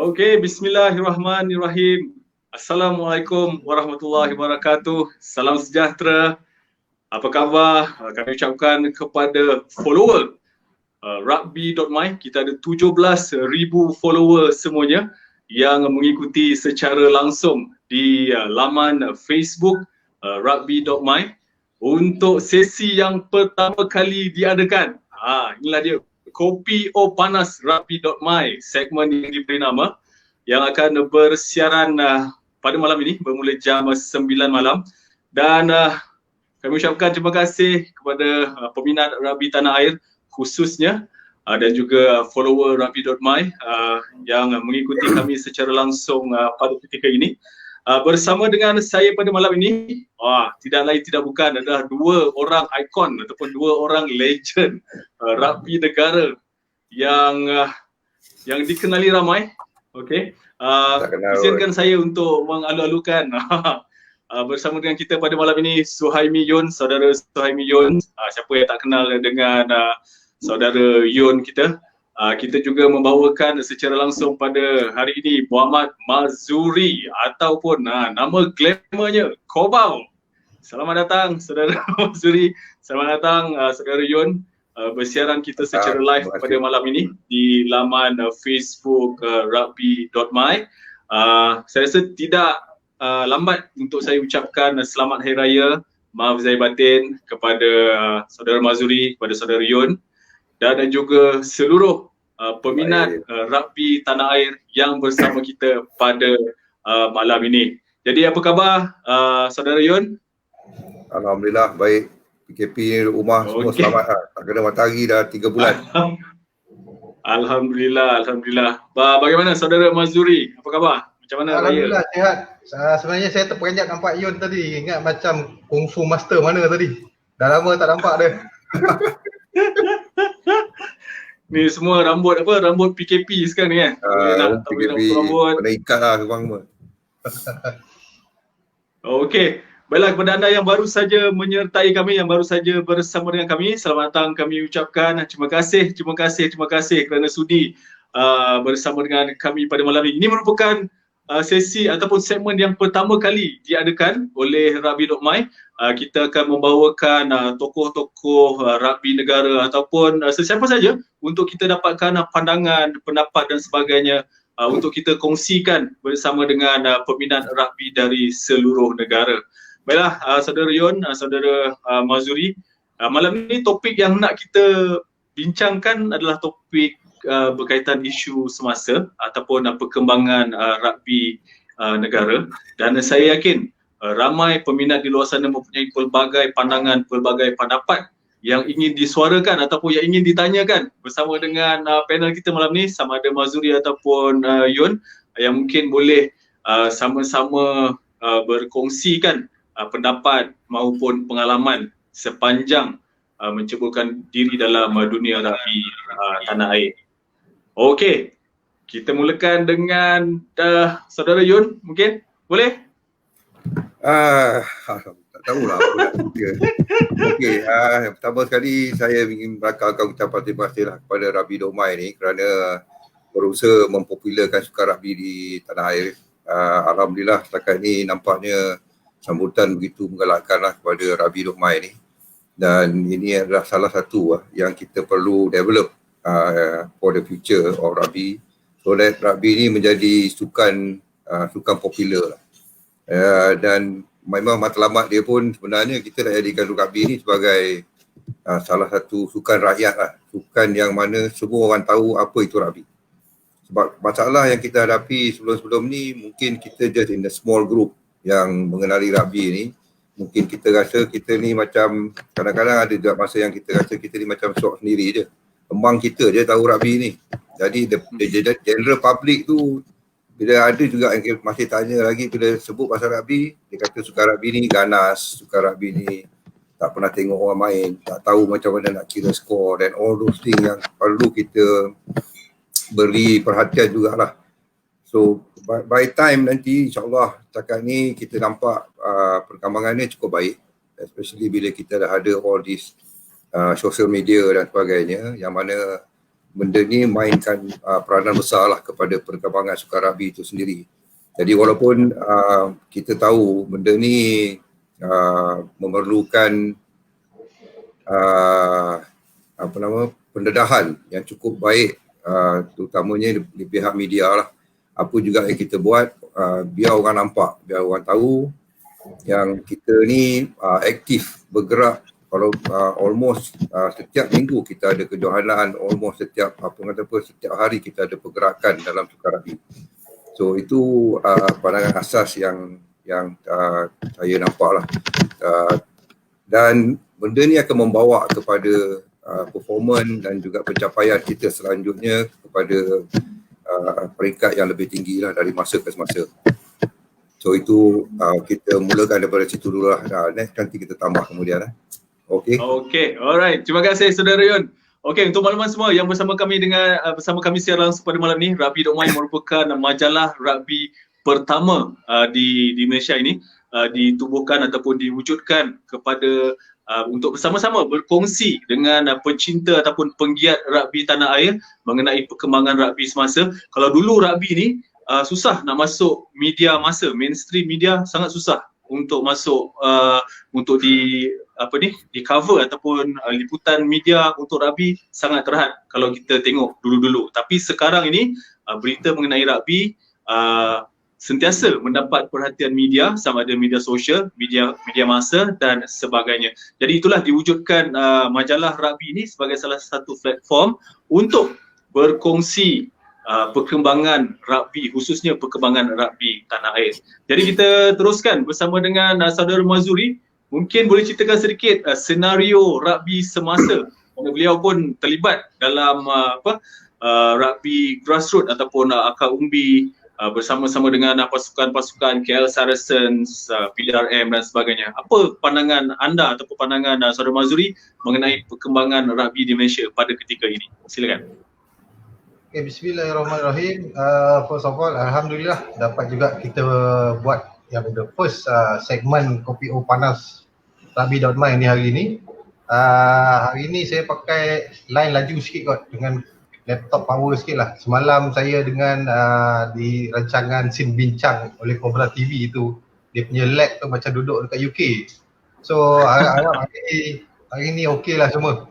Okey, bismillahirrahmanirrahim. Assalamualaikum warahmatullahi wabarakatuh. Salam sejahtera. Apa khabar? Kami ucapkan kepada follower rugby.my. Kita ada 17,000 follower semuanya yang mengikuti secara langsung di laman Facebook rugby.my untuk sesi yang pertama kali diadakan. Inilah dia, Kopi O Panas rugby.my, segmen yang diberi nama yang akan bersiaran pada malam ini bermula jam 9 malam. Dan kami ucapkan terima kasih kepada peminat rugby tanah air khususnya dan juga follower rugby.my yang mengikuti kami secara langsung pada ketika ini. Bersama dengan saya pada malam ini, tidak lain tidak bukan adalah dua orang ikon ataupun dua orang legend rugby negara yang dikenali ramai. Okey. Izinkan saya untuk mengalu-alukan bersama dengan kita pada malam ini Suhaimi Yun, saudara Suhaimi Yun. Siapa yang tak kenal dengan saudara Yun kita. Kita juga membawakan secara langsung pada hari ini Muhammad Mazuri ataupun nama glamournya Kobau. Selamat datang saudara Mazuri. Selamat datang saudara Yun. Bersiaran kita secara live pada malam ini di laman Facebook rugby.my. Saya rasa tidak lambat untuk saya ucapkan selamat Hari Raya, maaf zahir batin kepada saudara Mazuri, kepada saudara Yun dan juga seluruh peminat rugby tanah air yang bersama kita pada malam ini. Jadi apa khabar saudara Yun? Alhamdulillah baik. PKP rumah semua selamat tak kena matahari dah 3 bulan. Alhamdulillah. Bagaimana saudara Mazuri? Apa khabar? Macam mana raya? Alhamdulillah sihat. Sebenarnya saya terperanjat nampak Yun tadi. Ingat macam Kung Fu Master mana tadi. Dah lama tak nampak dia. Ni semua rambut PKP sekarang ni kan? PKP, kena ikat lah korang semua. Okey. Baiklah, kepada anda yang baru saja menyertai kami, yang baru saja bersama dengan kami, selamat datang kami ucapkan. Terima kasih kerana sudi bersama dengan kami pada malam ini. Ini merupakan sesi ataupun segmen yang pertama kali diadakan oleh rugby.my. Kita akan membawakan tokoh-tokoh rugby negara ataupun sesiapa saja untuk kita dapatkan pandangan, pendapat dan sebagainya untuk kita kongsikan bersama dengan peminat rugby dari seluruh negara. Baiklah, saudara Yun, saudara Mazuri, malam ini topik yang nak kita bincangkan adalah topik berkaitan isu semasa ataupun perkembangan rugby negara, dan saya yakin ramai peminat di luar sana mempunyai pelbagai pandangan, pelbagai pendapat yang ingin disuarakan ataupun yang ingin ditanyakan bersama dengan panel kita malam ni, sama ada Mazuri ataupun Yun, yang mungkin boleh sama-sama berkongsikan pendapat maupun pengalaman sepanjang menceburkan diri dalam dunia rugby tanah air. Okey, kita mulakan dengan saudara Yun, mungkin boleh? Tak tahulah apa nak cerita. Okey, yang pertama sekali saya ingin merakamkan ucapan terima kasih lah kepada rugby.my ni kerana berusaha mempopularkan sukan rugby di tanah air. Alhamdulillah setakat ni nampaknya sambutan begitu menggalakkanlah kepada rugby.my ni, dan ini adalah salah satu yang kita perlu develop for the future of rugby, so that rugby ni menjadi sukan popular lah. Dan memang matlamat dia pun sebenarnya kita nak jadikan rugby ni sebagai salah satu sukan rakyat lah, sukan yang mana semua orang tahu apa itu rugby. Sebab masalah yang kita hadapi sebelum-sebelum ni, mungkin kita just in a small group yang mengenali rugby ni, mungkin kita rasa kita ni macam, kadang-kadang ada juga masa yang kita rasa kita ni macam sok sendiri je, kembang kita je tahu rugby ni. Jadi the general public tu, bila ada juga yang masih tanya lagi, bila sebut pasal rugby, dia kata sukan rugby ni ganas, sukan rugby ni tak pernah tengok orang main, tak tahu macam mana nak kira skor, dan all those things yang perlu kita beri perhatian jugalah. So by time nanti insyaAllah setakat ni kita nampak perkembangannya cukup baik, especially bila kita dah ada all this social media dan sebagainya, yang mana benda ni mainkan peranan besar lah kepada perkembangan Sukan Rugby itu sendiri. Jadi walaupun kita tahu benda ni memerlukan pendedahan yang cukup baik, terutamanya di pihak media lah. Apa juga yang kita buat, biar orang nampak, biar orang tahu yang kita ni aktif bergerak. Kalau almost setiap minggu kita ada kejohanan, almost setiap setiap hari kita ada pergerakan dalam Sukan Rugby. So itu pandangan asas yang saya nampak lah. Dan benda ni akan membawa kepada performance dan juga pencapaian kita selanjutnya kepada peringkat yang lebih tinggi lah dari masa ke semasa. So itu kita mulakan daripada situ dulu lah. Next nanti kita tambah kemudian lah. Okay. Okay, alright. Terima kasih Saudara Yon. Okay, untuk makluman semua yang bersama kami secara langsung pada malam ni, Rugby.my merupakan majalah rugby pertama di Malaysia ini, ditubuhkan ataupun diwujudkan kepada untuk bersama-sama berkongsi dengan pencinta ataupun penggiat rugby tanah air mengenai perkembangan rugby semasa. Kalau dulu rugby ni susah nak masuk media masa, mainstream media sangat susah untuk masuk untuk di cover ataupun liputan media untuk rugby sangat terhad kalau kita tengok dulu-dulu. Tapi sekarang ini berita mengenai rugby sentiasa mendapat perhatian media, sama ada media sosial, media massa dan sebagainya. Jadi itulah diwujudkan majalah rugby ini sebagai salah satu platform untuk berkongsi perkembangan rugby, khususnya perkembangan rugby tanah air. Jadi kita teruskan bersama dengan Saudara Mazuri. Mungkin boleh ceritakan sedikit senario rugby semasa, kerana beliau pun terlibat dalam rugby grassroots ataupun akar umbi bersama-sama dengan pasukan-pasukan KL Saracens, PDRM dan sebagainya. Apa pandangan anda ataupun pandangan Saudara Mazuri mengenai perkembangan rugby di Malaysia pada ketika ini? Silakan. Okay, bismillahirrahmanirrahim. First of all, alhamdulillah dapat juga kita buat yang the first segmen Kopi O Panas Rugby.my ni hari ni. Hari ni saya pakai line laju sikit kot dengan laptop power sikit lah. Semalam saya dengan di rancangan Sin Bincang oleh Cobra TV tu, dia punya lag tu macam duduk dekat UK. So harap hari ni okey lah semua.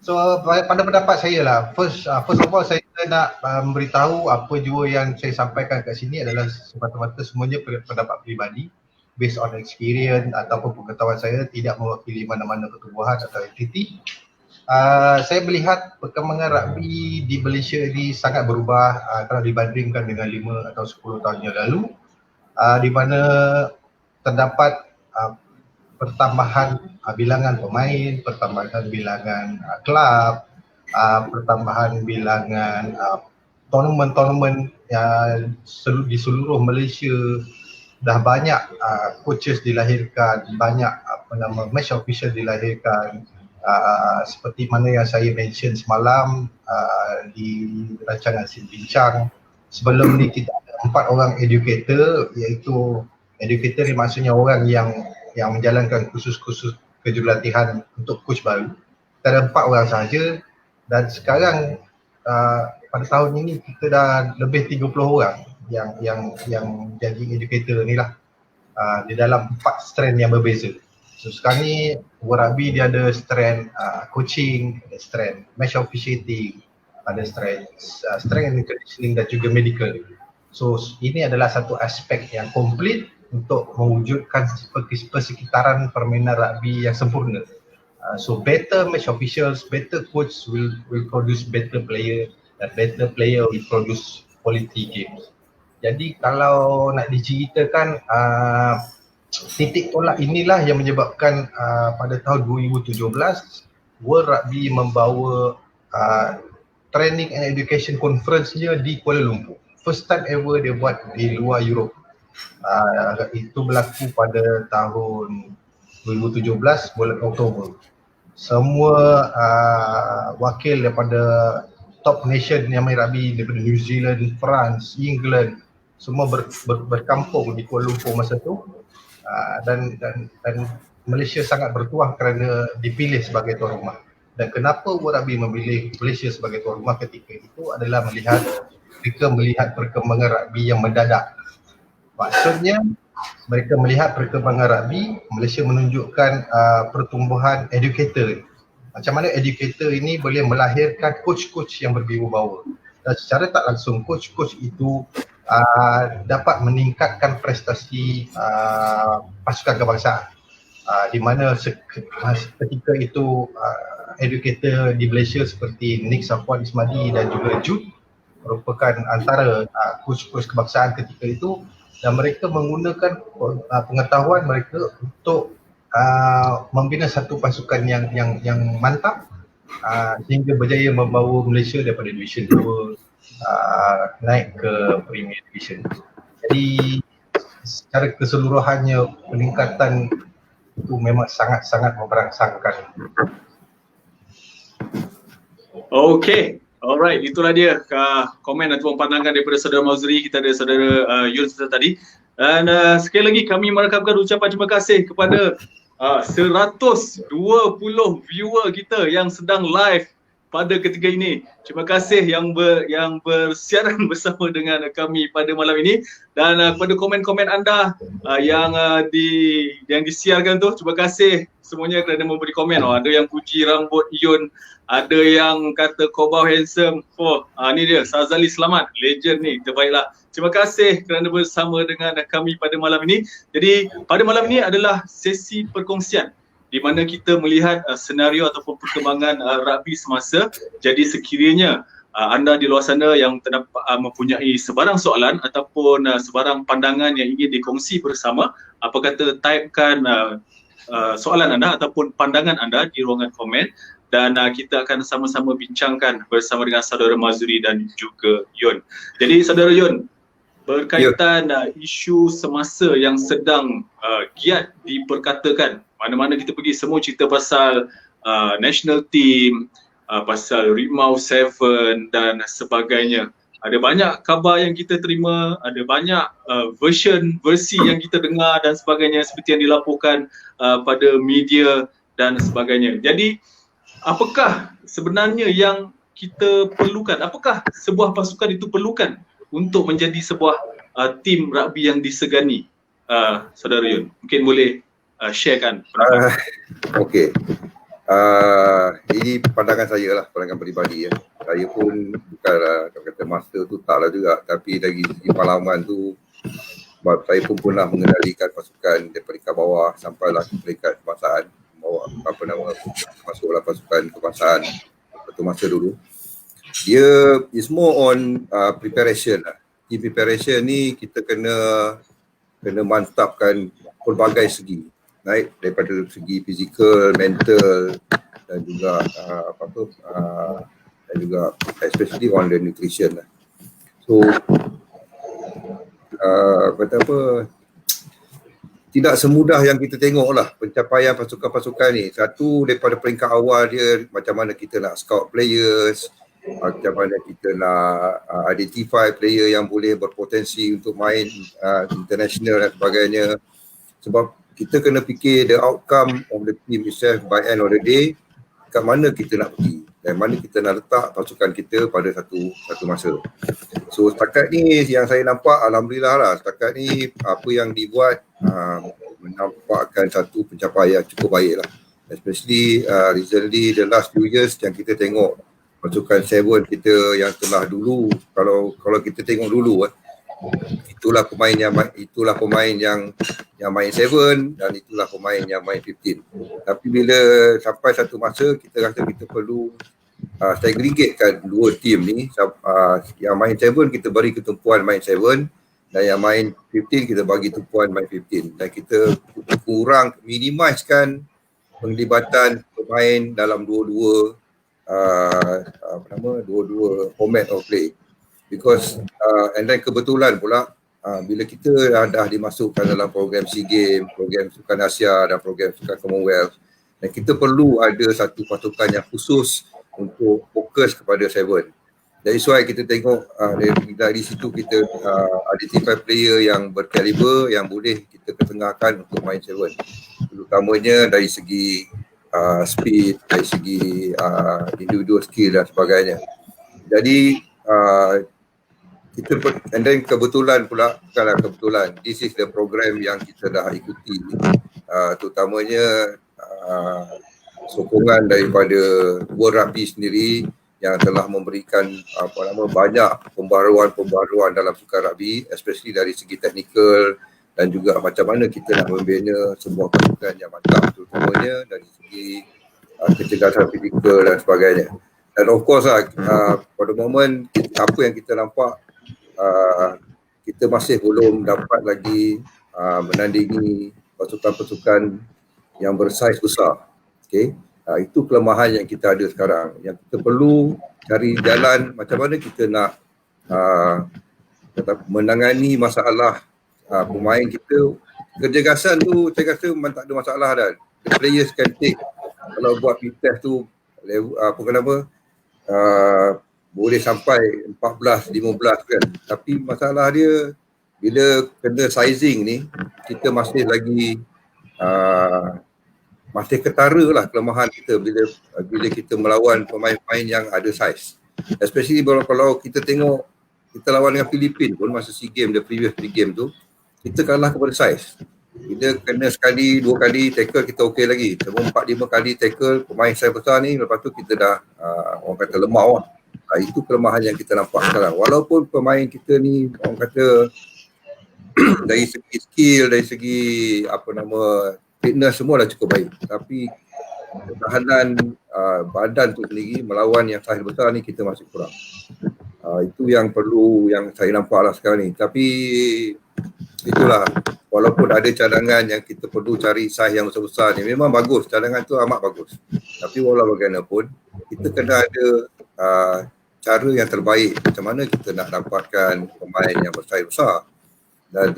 So pada pendapat saya lah, first of all saya nak memberitahu apa jua yang saya sampaikan kat sini adalah semata-mata semuanya pendapat peribadi based on experience ataupun pengetahuan saya, tidak mewakili mana-mana pertubuhan atau entiti. Saya melihat perkembangan rugby di Malaysia ini sangat berubah kalau dibandingkan dengan 5 atau 10 tahun yang lalu, di mana terdapat pertambahan bilangan pemain, pertambahan bilangan kelab, pertambahan bilangan tournament-tournament di seluruh Malaysia. Dah banyak coaches dilahirkan, banyak match official dilahirkan, seperti mana yang saya mention semalam di rancangan Sin Bincang. Sebelum ni kita ada 4 orang educator, iaitu educator ni maksudnya orang yang menjalankan kursus-kursus kejurulatihan untuk coach baru. Kita ada 4 orang sahaja, dan sekarang pada tahun ini kita dah lebih 30 orang yang jadi educator ni lah, di dalam 4 strand yang berbeza. So sekarang ni World Rugby dia ada strand coaching, ada strand match officiating, ada strand and conditioning dan juga medical. So ini adalah satu aspek yang komplit untuk mewujudkan persekitaran permainan rugby yang sempurna. So better match officials, better coach will produce better player, dan better player will produce quality games. Jadi kalau nak diceritakan, titik tolak inilah yang menyebabkan pada tahun 2017 World Rugby membawa Training and Education Conference-nya di Kuala Lumpur. First time ever dia buat di luar Europe. Itu berlaku pada tahun 2017 bulan Oktober. Semua wakil daripada top nation yang main rugby daripada New Zealand, France, England, semua berkampung di Kuala Lumpur masa tu, dan Malaysia sangat bertuah kerana dipilih sebagai tuan rumah. Dan kenapa World Rugby memilih Malaysia sebagai tuan rumah ketika itu adalah mereka melihat perkembangan rugby yang mendadak. Maksudnya mereka melihat perkembangan rugby, Malaysia menunjukkan pertumbuhan educator. Macam mana educator ini boleh melahirkan coach-coach yang berwibawa. Dan secara tak langsung coach-coach itu dapat meningkatkan prestasi pasukan kebangsaan. Di mana ketika itu educator di Malaysia seperti Nick Safwan Ismadi dan juga Jude merupakan antara coach-coach kebangsaan ketika itu, dan mereka menggunakan pengetahuan mereka untuk membina satu pasukan yang mantap sehingga berjaya membawa Malaysia daripada Division 2 naik ke Premier Division. Jadi secara keseluruhannya peningkatan itu memang sangat-sangat merangsangkan. Okay, alright, itulah dia komen ataupun pandangan daripada saudara Mazri, kita ada saudara Yun tadi. Dan sekali lagi kami merakapkan ucapan terima kasih kepada 120 viewer kita yang sedang live pada ketika ini. Terima kasih yang bersiaran bersama dengan kami pada malam ini, dan kepada komen-komen anda yang disiarkan tu, terima kasih semuanya kerana memberi komen. Ada yang puji rambut Yun, ada yang kata Kobau handsome. Ni dia Sazali Selamat, legend ni, terbaiklah. Terima kasih kerana bersama dengan kami pada malam ini. Jadi pada malam ini adalah sesi perkongsian di mana kita melihat senario ataupun perkembangan rugby semasa. Jadi sekiranya anda di luar sana yang terdapat mempunyai sebarang soalan ataupun sebarang pandangan yang ingin dikongsi bersama, apa kata typekan soalan anda ataupun pandangan anda di ruangan komen, dan kita akan sama-sama bincangkan bersama dengan saudara Mazri dan juga Yun. Jadi saudara Yun, berkaitan isu semasa yang sedang giat diperkatakan, mana-mana kita pergi semua cerita pasal national team, pasal Rimau 7 dan sebagainya. Ada banyak khabar yang kita terima, ada banyak versi yang kita dengar dan sebagainya, seperti yang dilaporkan pada media dan sebagainya. Jadi apakah sebenarnya yang kita perlukan? Apakah sebuah pasukan itu perlukan untuk menjadi sebuah tim rugby yang disegani? Saudara Yun, mungkin boleh sharekan pendapat. Okey. Ini pandangan saya lah, pandangan peribadi ya. Saya pun bukanlah kata master tu, taklah juga, tapi dari segi pengalaman tu saya pun pernah mengendalikan pasukan daripada bawah sampailah ke peringkat kebangsaan, masuklah pasukan kebangsaan satu masa dulu. Dia is more on preparation lah. Team preparation ni kita kena mantapkan pelbagai segi, naik daripada segi fizikal, mental dan juga dan juga especially on the nutrition lah. So tidak semudah yang kita tengok lah pencapaian pasukan-pasukan ni. Satu, daripada peringkat awal dia, macam mana kita nak scout players, macam mana kita nak identify player yang boleh berpotensi untuk main international dan sebagainya. Sebab kita kena fikir the outcome of the team itself by end of the day, kat mana kita nak pergi dan mana kita nak letak pasukan kita pada satu masa. So setakat ni yang saya nampak, alhamdulillah lah, setakat ni apa yang dibuat menampakkan satu pencapaian cukup baik lah. Especially recently the last few years yang kita tengok pasukan 7 kita yang telah dulu, kalau kita tengok dulu itulah pemain yang main 7 dan itulah pemain yang main 15. Tapi bila sampai satu masa kita rasa kita perlu segregatekan dua tim ni, yang main 7 kita bagi ketumpuan main 7 dan yang main 15 kita bagi tumpuan main 15, dan kita kurang minimizekan penglibatan pemain dalam dua-dua format of play. Because and then kebetulan pula bila kita dah dimasukkan dalam program SEA Games, program Sukan Asia dan program Sukan Commonwealth, dan kita perlu ada satu pasukan yang khusus untuk fokus kepada 7. That's why kita tengok dari situ kita identify player yang berkaliber yang boleh kita ketengahkan untuk main 7. Terutamanya dari segi speed, dari segi individual skill dan sebagainya. Jadi and then kebetulan pula, bukanlah kebetulan, this is the program yang kita dah ikuti, terutamanya sokongan daripada World Rugby sendiri yang telah memberikan banyak pembaruan dalam sukan rugby, especially dari segi teknikal dan juga macam mana kita nak membina sebuah pasukan yang mantap, terutamanya dari segi kecerdasan fizikal dan sebagainya. Dan of course pada moment apa yang kita nampak, kita masih belum dapat lagi menandingi pasukan-pasukan yang bersaiz besar. Okay? Itu kelemahan yang kita ada sekarang. Yang kita perlu cari jalan macam mana kita nak menangani masalah pemain kita. Kecergasan tu saya rasa memang tak ada masalah dah. The players can take, kalau buat test tu boleh sampai 14, 15 kan. Tapi masalah dia bila kena sizing ni, kita masih lagi masih ketara lah kelemahan kita bila kita melawan pemain-pemain yang ada saiz. Especially kalau kita tengok, kita lawan dengan Filipin pun masa SEA Games, the previous SEA Games tu, kita kalah kepada saiz. Bila kena sekali, 2 kali tackle kita okey lagi. Sebelum 4-5 kali tackle pemain saiz besar ni, lepas tu kita dah orang kata lemau lah. Itu kelemahan yang kita nampak sekarang. Walaupun pemain kita ni orang kata dari segi skill, dari segi fitness semua dah cukup baik, tapi ketahanan badan tu sendiri melawan yang saiz besar ni kita masih kurang. Itu yang perlu, yang saya nampak lah sekarang ni. Tapi itulah, walaupun ada cadangan yang kita perlu cari saiz yang besar-besar ni, memang bagus, cadangan tu amat bagus. Tapi walau bagaimanapun kita kena ada cara yang terbaik macam mana kita nak dapatkan pemain yang bersaiz besar. Dan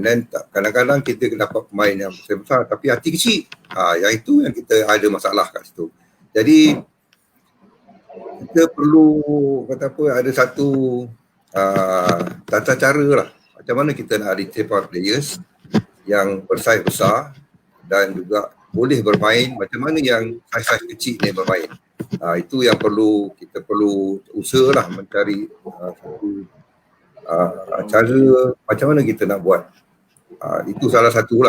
then kadang-kadang kita dapat pemain yang besar tapi hati kecil. Yang itu yang kita ada masalah kat situ. Jadi kita perlu ada satu tata cara lah macam mana kita nak identify players yang bersaiz besar dan juga boleh bermain, macam mana yang saiz-saiz kecil ni bermain. Itu yang kita perlu usahalah mencari satu cara macam mana kita nak buat. Itu salah satu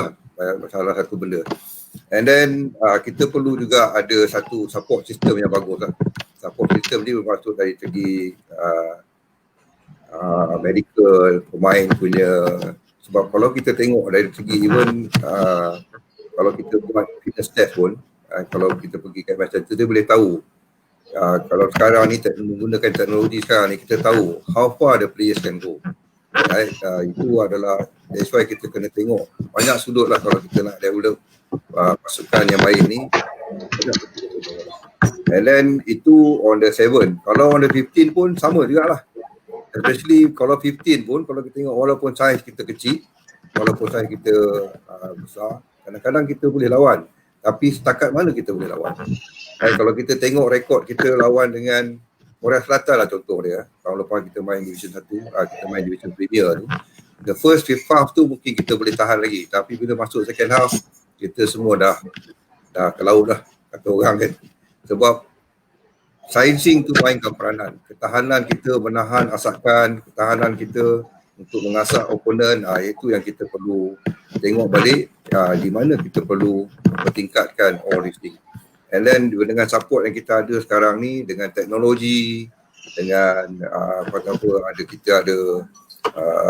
benda. And then kita perlu juga ada satu support system yang bagus lah. Support system ni bermaksud dari segi medical, pemain punya. Sebab kalau kita tengok dari segi even kalau kita buat fitness test pun, kalau kita pergi ke match center, dia boleh tahu. Kalau sekarang ni menggunakan teknologi sekarang ni, kita tahu how far the players can go. Itu adalah, that's why kita kena tengok banyak sudut lah kalau kita nak develop pasukan yang baik ni. And then itu on the 7. Kalau on the 15 pun sama jugalah. Especially kalau 15 pun, kalau kita tengok walaupun saiz kita kecil, walaupun saiz kita besar, kadang-kadang kita boleh lawan. Tapi setakat mana kita boleh lawan? Kalau kita tengok rekod kita lawan dengan Korea Selatan lah contoh dia. Tahun lepas kita main Division 1, kita main Division Premier tu. The first 5 half tu mungkin kita boleh tahan lagi. Tapi bila masuk second half, kita semua dah ke laut dah, kata orang kan. Sebab sizing tu mainkan peranan. Ketahanan kita menahan asakan, ketahanan kita untuk mengasak opponent, itu yang kita perlu tengok balik, di mana kita perlu bertingkatkan all these things. And then dengan support yang kita ada sekarang ni, dengan teknologi, dengan kita ada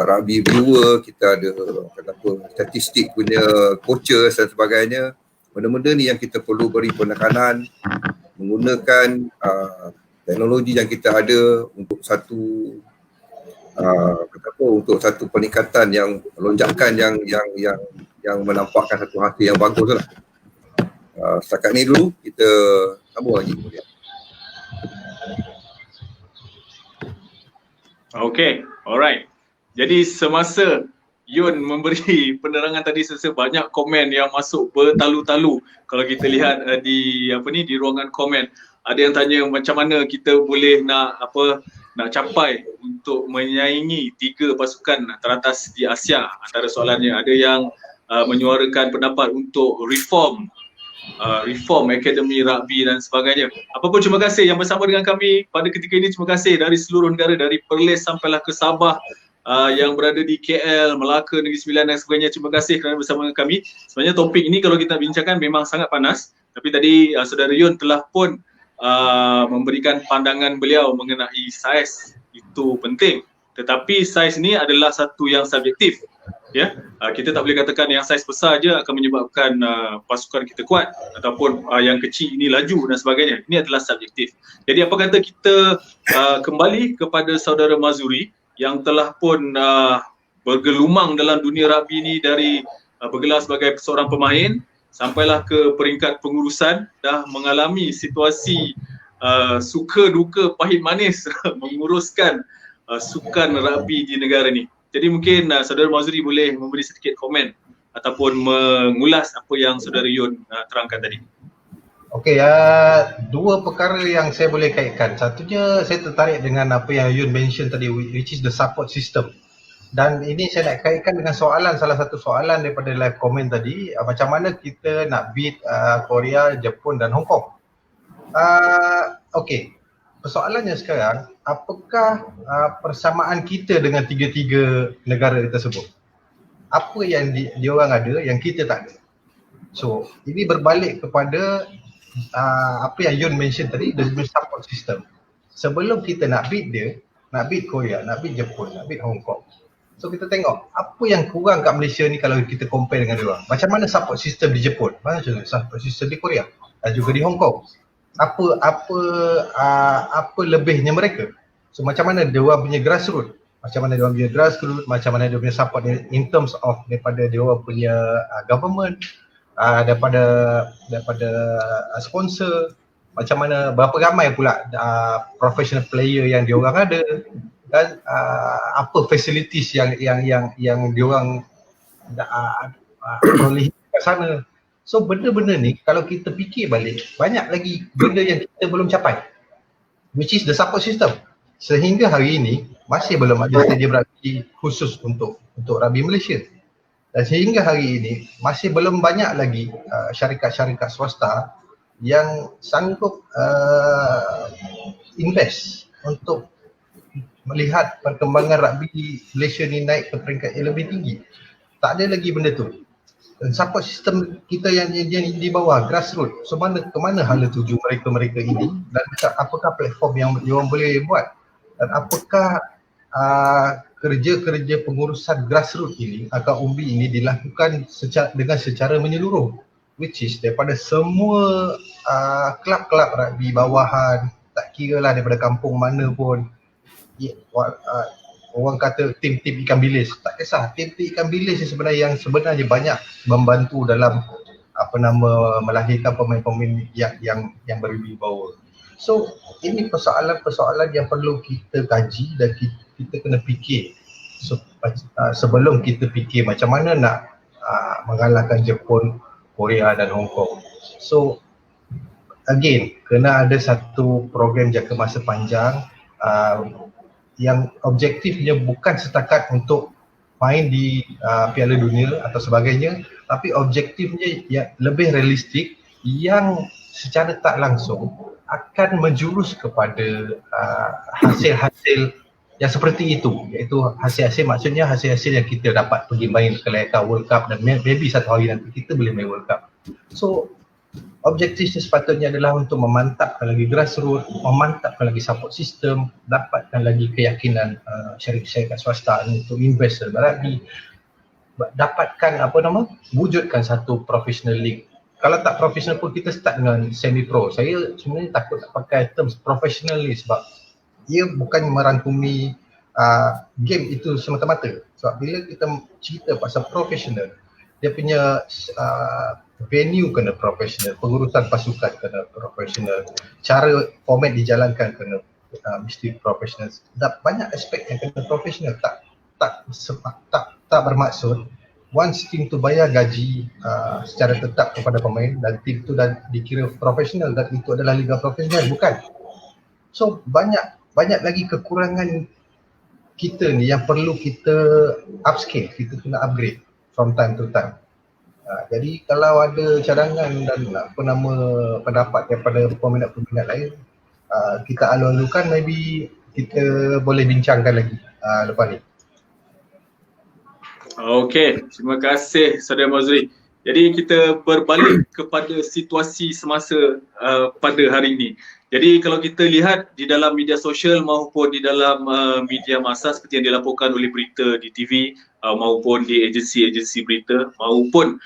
rugby viewer, kita ada statistik punya coaches dan sebagainya. Benda-benda ni yang kita perlu beri penekanan, menggunakan teknologi yang kita ada untuk satu untuk satu peningkatan yang lonjakan yang menampakkan satu hasil yang bagus lah. Setakat ni dulu, kita sambung lagi kemudian. Okay, alright. Jadi semasa Yun memberi penerangan tadi, saya banyak komen yang masuk bertalu-talu. Kalau kita lihat di ruangan komen, ada yang tanya macam mana kita boleh nak capai untuk menyaingi 3 pasukan teratas di Asia. Antara soalannya ada yang menyuarakan pendapat untuk reform reform akademi rugby dan sebagainya. Apapun, terima kasih yang bersama dengan kami pada ketika ini. Terima kasih dari seluruh negara, dari Perlis sampailah ke Sabah, yang berada di KL, Melaka, Negeri Sembilan dan sebagainya. Terima kasih kerana bersama dengan kami. Sebenarnya topik ini kalau kita bincangkan memang sangat panas, tapi tadi saudara Yun telah pun memberikan pandangan beliau mengenai saiz. Itu penting, tetapi saiz ini adalah satu yang subjektif. Ya, kita tak boleh katakan yang saiz besar aja akan menyebabkan pasukan kita kuat ataupun yang kecil ini laju dan sebagainya. Ini adalah subjektif. Jadi apa kata kita kembali kepada saudara Mazuri yang telah pun bergelumang dalam dunia rugby ini dari bergelar sebagai seorang pemain sampailah ke peringkat pengurusan, dah mengalami situasi suka duka pahit manis menguruskan sukan rugby di negara ni. Jadi mungkin saudara Mazuri boleh memberi sedikit komen ataupun mengulas apa yang saudara Yun terangkan tadi. Okey, dua perkara yang saya boleh kaitkan. Satunya saya tertarik dengan apa yang Yun mention tadi, which is the support system. Dan ini saya nak kaitkan dengan salah satu soalan daripada live comment tadi, macam mana kita nak beat Korea, Jepun dan Hong Kong. Okey, persoalannya sekarang, apakah persamaan kita dengan tiga-tiga negara tersebut? Apa yang diorang ada yang kita tak ada? So, ini berbalik kepada apa yang Yun mention tadi, the support system. Sebelum kita nak beat dia, nak beat Korea, nak beat Jepun, nak beat Hong Kong, so kita tengok apa yang kurang kat Malaysia ni kalau kita compare dengan diorang. Macam mana support system di Jepun, macam mana support system di Korea dan juga di Hong Kong. Apa lebihnya mereka. So macam mana diorang punya grassroots, macam mana diorang punya grassroots, macam mana dia punya support in terms of daripada diorang punya government, daripada sponsor, macam mana, berapa ramai pula professional player yang diorang ada, dan apa facilities yang diorang perolehi kat sana. So benda-benda ni kalau kita fikir balik, banyak lagi benda yang kita belum capai, which is the support system. Sehingga hari ini masih belum ada stadium rugby khusus untuk rugby Malaysia. Dan sehingga hari ini masih belum banyak lagi syarikat-syarikat swasta yang sanggup invest untuk melihat perkembangan rugby Malaysia ni naik ke peringkat yang lebih tinggi. Tak ada lagi benda tu. Dan support system kita yang di bawah, grassroots, so ke mana hala tuju mereka ini, dan apakah platform yang diorang boleh buat, dan apakah kerja-kerja pengurusan grassroots ini atau umbi ini dilakukan dengan secara menyeluruh, which is daripada semua kelab-kelab rugby bawahan, tak kira lah daripada kampung mana pun. Orang kata tim-tim ikan bilis, tak kisah, tim-tim ikan bilis yang sebenarnya banyak membantu dalam melahirkan pemain-pemain yang berwibawa. So ini persoalan-persoalan yang perlu kita kaji dan kita kena fikir sebelum kita fikir macam mana nak mengalahkan Jepun, Korea dan Hong Kong. So again, kena ada satu program jangka masa panjang yang objektifnya bukan setakat untuk main di Piala Dunia atau sebagainya, tapi objektifnya yang lebih realistik yang secara tak langsung akan menjurus kepada hasil-hasil yang seperti itu, iaitu hasil-hasil, maksudnya hasil-hasil yang kita dapat pergi main kelayakan World Cup, dan maybe satu hari nanti kita boleh main World Cup. So objektifnya sepatutnya adalah untuk memantapkan lagi grassroots, memantapkan lagi support system, dapatkan lagi keyakinan syarikat swasta untuk invest dalam rugby, dapatkan wujudkan satu professional league. Kalau tak professional pun kita start dengan semi-pro. Saya sebenarnya takut nak pakai term professional ni sebab ia bukan merangkumi game itu semata-mata. Sebab bila kita cerita pasal professional, dia punya venue kena professional, pengurusan pasukan kena professional, cara format dijalankan kena mesti professional. Banyak aspek yang kena professional. Tak bermaksud once tim tu bayar gaji secara tetap kepada pemain dan tim tu dah dikira profesional dan itu adalah liga profesional, bukan. So banyak lagi kekurangan kita ni yang perlu kita upscale, kita kena upgrade from time to time. Jadi kalau ada cadangan dan pendapat daripada peminat-peminat lain, kita alu-alukan, maybe kita boleh bincangkan lagi lepas ni. Okey, terima kasih Saudara Mazri. Jadi kita berbalik kepada situasi semasa pada hari ini. Jadi kalau kita lihat di dalam media sosial maupun di dalam media massa seperti yang dilaporkan oleh berita di TV maupun di agensi-agensi berita maupun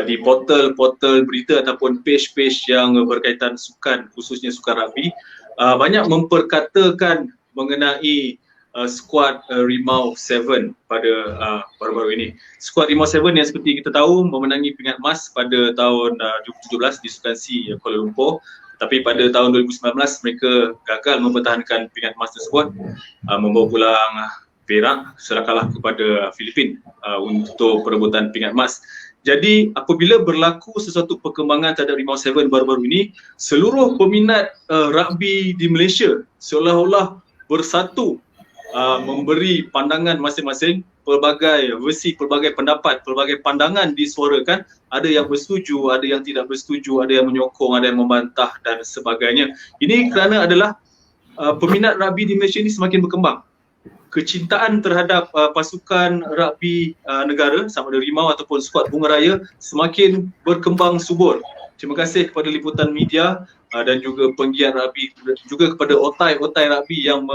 di portal-portal berita ataupun page-page yang berkaitan sukan, khususnya sukan rugby, banyak memperkatakan mengenai skuad Rimau 7 pada baru-baru ini. Skuad Rimau 7 yang seperti kita tahu memenangi pingat emas pada tahun 2017 di Sukan C Kuala Lumpur. Tapi pada tahun 2019 mereka gagal mempertahankan pingat emas tersebut, membawa pulang perak setelah kalah kepada Filipina untuk perebutan pingat emas. Jadi apabila berlaku sesuatu perkembangan terhadap Rimau 7 baru-baru ini, seluruh peminat rugby di Malaysia seolah-olah bersatu memberi pandangan masing-masing, pelbagai versi, pelbagai pendapat, pelbagai pandangan disuarakan. Ada yang bersetuju, ada yang tidak bersetuju, ada yang menyokong, ada yang membantah dan sebagainya. Ini kerana adalah peminat rugby di Malaysia ini semakin berkembang. Kecintaan terhadap pasukan rugby negara sama ada Rimau ataupun skuad Bunga Raya semakin berkembang subur. Terima kasih kepada liputan media dan juga penggiat rugby, juga kepada otai-otai rugby yang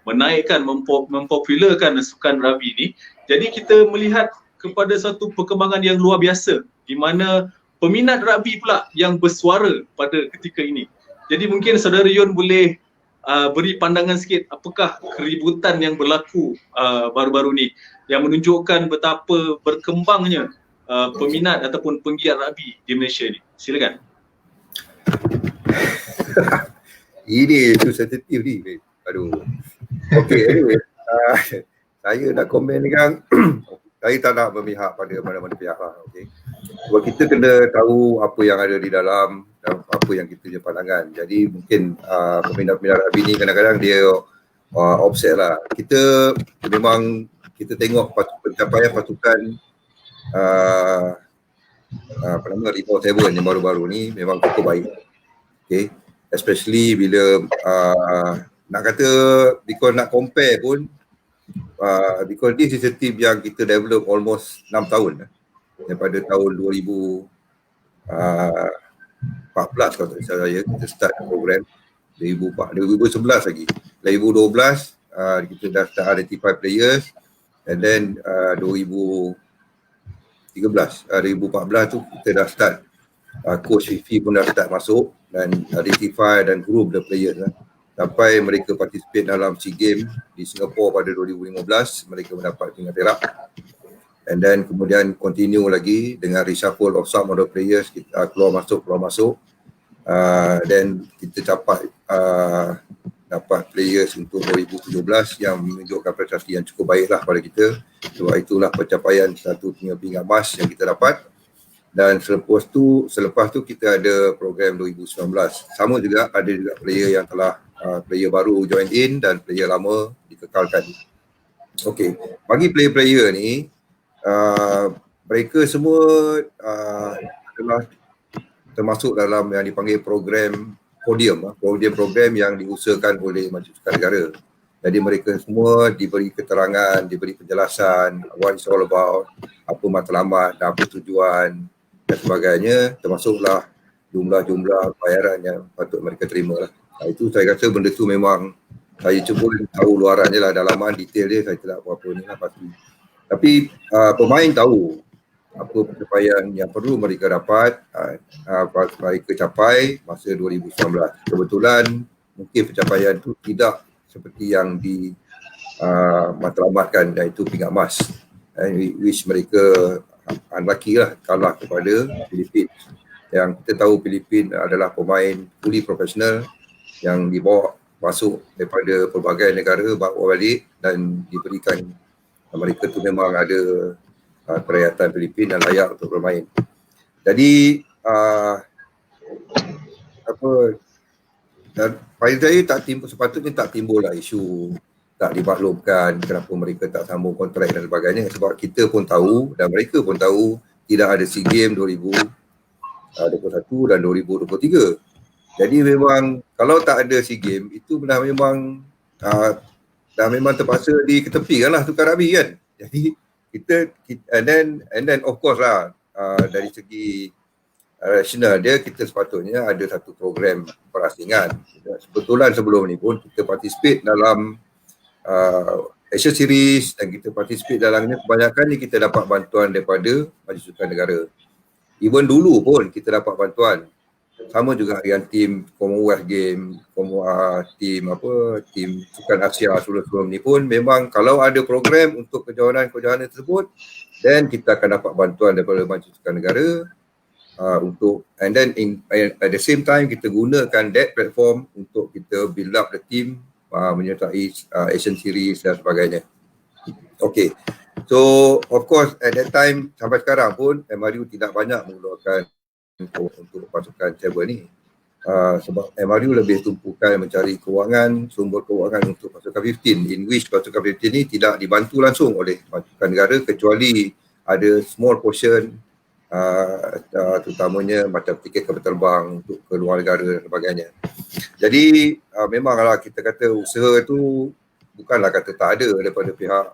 menaikkan, mempopularkan sukan rugby ini. Jadi kita melihat kepada satu perkembangan yang luar biasa di mana peminat rugby pula yang bersuara pada ketika ini. Jadi mungkin Saudara Yon boleh beri pandangan sikit apakah keributan yang berlaku baru-baru ni yang menunjukkan betapa berkembangnya peminat ataupun penggiat rugby di Malaysia ni. Silakan. Ini tu sensitif ni. Aduh. Okey, anyway, saya nak komen dengan saya tak nak berpihak pada mana-mana pihak lah. Okey. Sebab kita kena tahu apa yang ada di dalam dan apa yang kita punya pandangan. Jadi mungkin peminat-peminat rugby ni kadang-kadang dia offset lah. Kita memang kita tengok pencapaian pasukan Rimau 7 yang baru-baru ni memang cukup baik. Okay. Especially bila nak kata because nak compare pun because this is a team yang kita develop almost 6 tahun daripada tahun 2014 kalau tak salah saya kita start program 2011 lagi 2012 kita dah start identify players and then 2014 tu kita dah start coach Fifi pun dah start masuk dan identify dan group the players sampai mereka participate dalam SEA Games di Singapore pada 2015 mereka mendapat pingat perak and then kemudian continue lagi dengan reshuffle of some of the players kita keluar masuk then kita dapat players untuk 2017 yang menunjukkan prestasi yang cukup baiklah pada kita. Sebab itulah pencapaian satu pingat emas yang kita dapat. Dan selepas tu kita ada program 2019. Sama juga ada juga player yang telah player baru join in dan player lama dikekalkan. Okey, bagi player-player ni mereka semua adalah termasuk dalam yang dipanggil program program yang diusahakan oleh Majlis Sukan Negara. Jadi mereka semua diberi keterangan, diberi penjelasan what it's all about, apa matlamat dan apa tujuan dan sebagainya, termasuklah jumlah-jumlah bayaran yang patut mereka terima lah. Itu saya rasa benda tu memang saya cuba tahu luaran je lah, dalaman detail dia saya tidak apa-apa ni lah pasti. Tapi pemain tahu apa pencapaian yang perlu mereka dapat mereka capai masa 2019. Kebetulan mungkin pencapaian itu tidak seperti yang matlamatkan, iaitu pingat emas, which mereka unlucky lah kalah kepada Filipina. Yang kita tahu Filipina adalah pemain fully profesional yang dibawa masuk daripada pelbagai negara, bawa balik dan diberikan mereka tu memang ada perayaan Filipina dan layak untuk bermain. Jadi pada saya sepatutnya tak timbul lah isu tak dimaklumkan kenapa mereka tak sambung kontrak dan sebagainya, sebab kita pun tahu dan mereka pun tahu tidak ada SEA Games 2021 dan 2023. Jadi memang kalau tak ada SEA Games itu dah memang terpaksa diketepikan lah Sukan Rugby kan. Jadi kita and then of course lah dari segi rasional dia, kita sepatutnya ada satu program perasingan. Sebetulan sebelum ni pun kita participate dalam Asia Series dan kita participate dalamnya, kebanyakan ni kita dapat bantuan daripada Majlis Sukan Negara. Even dulu pun kita dapat bantuan. Sama juga dengan tim Commonwealth Game, tim Sukan Asia sebelum ni pun memang kalau ada program untuk kejohanan-kejohanan tersebut, then kita akan dapat bantuan daripada Majlis Sukan Negara untuk, and then at the same time kita gunakan that platform untuk kita build up the team menyertai Asian Series dan sebagainya. Okay, so of course at that time sampai sekarang pun MRU tidak banyak mengeluarkan untuk pasukan cabur ni, sebab MRU lebih tumpukan mencari kewangan, sumber kewangan untuk pasukan 15, in which pasukan 15 ni tidak dibantu langsung oleh pasukan negara kecuali ada small portion terutamanya macam tiket kapal terbang untuk ke luar negara dan sebagainya. Jadi memanglah kita kata usaha tu bukanlah kata tak ada daripada pihak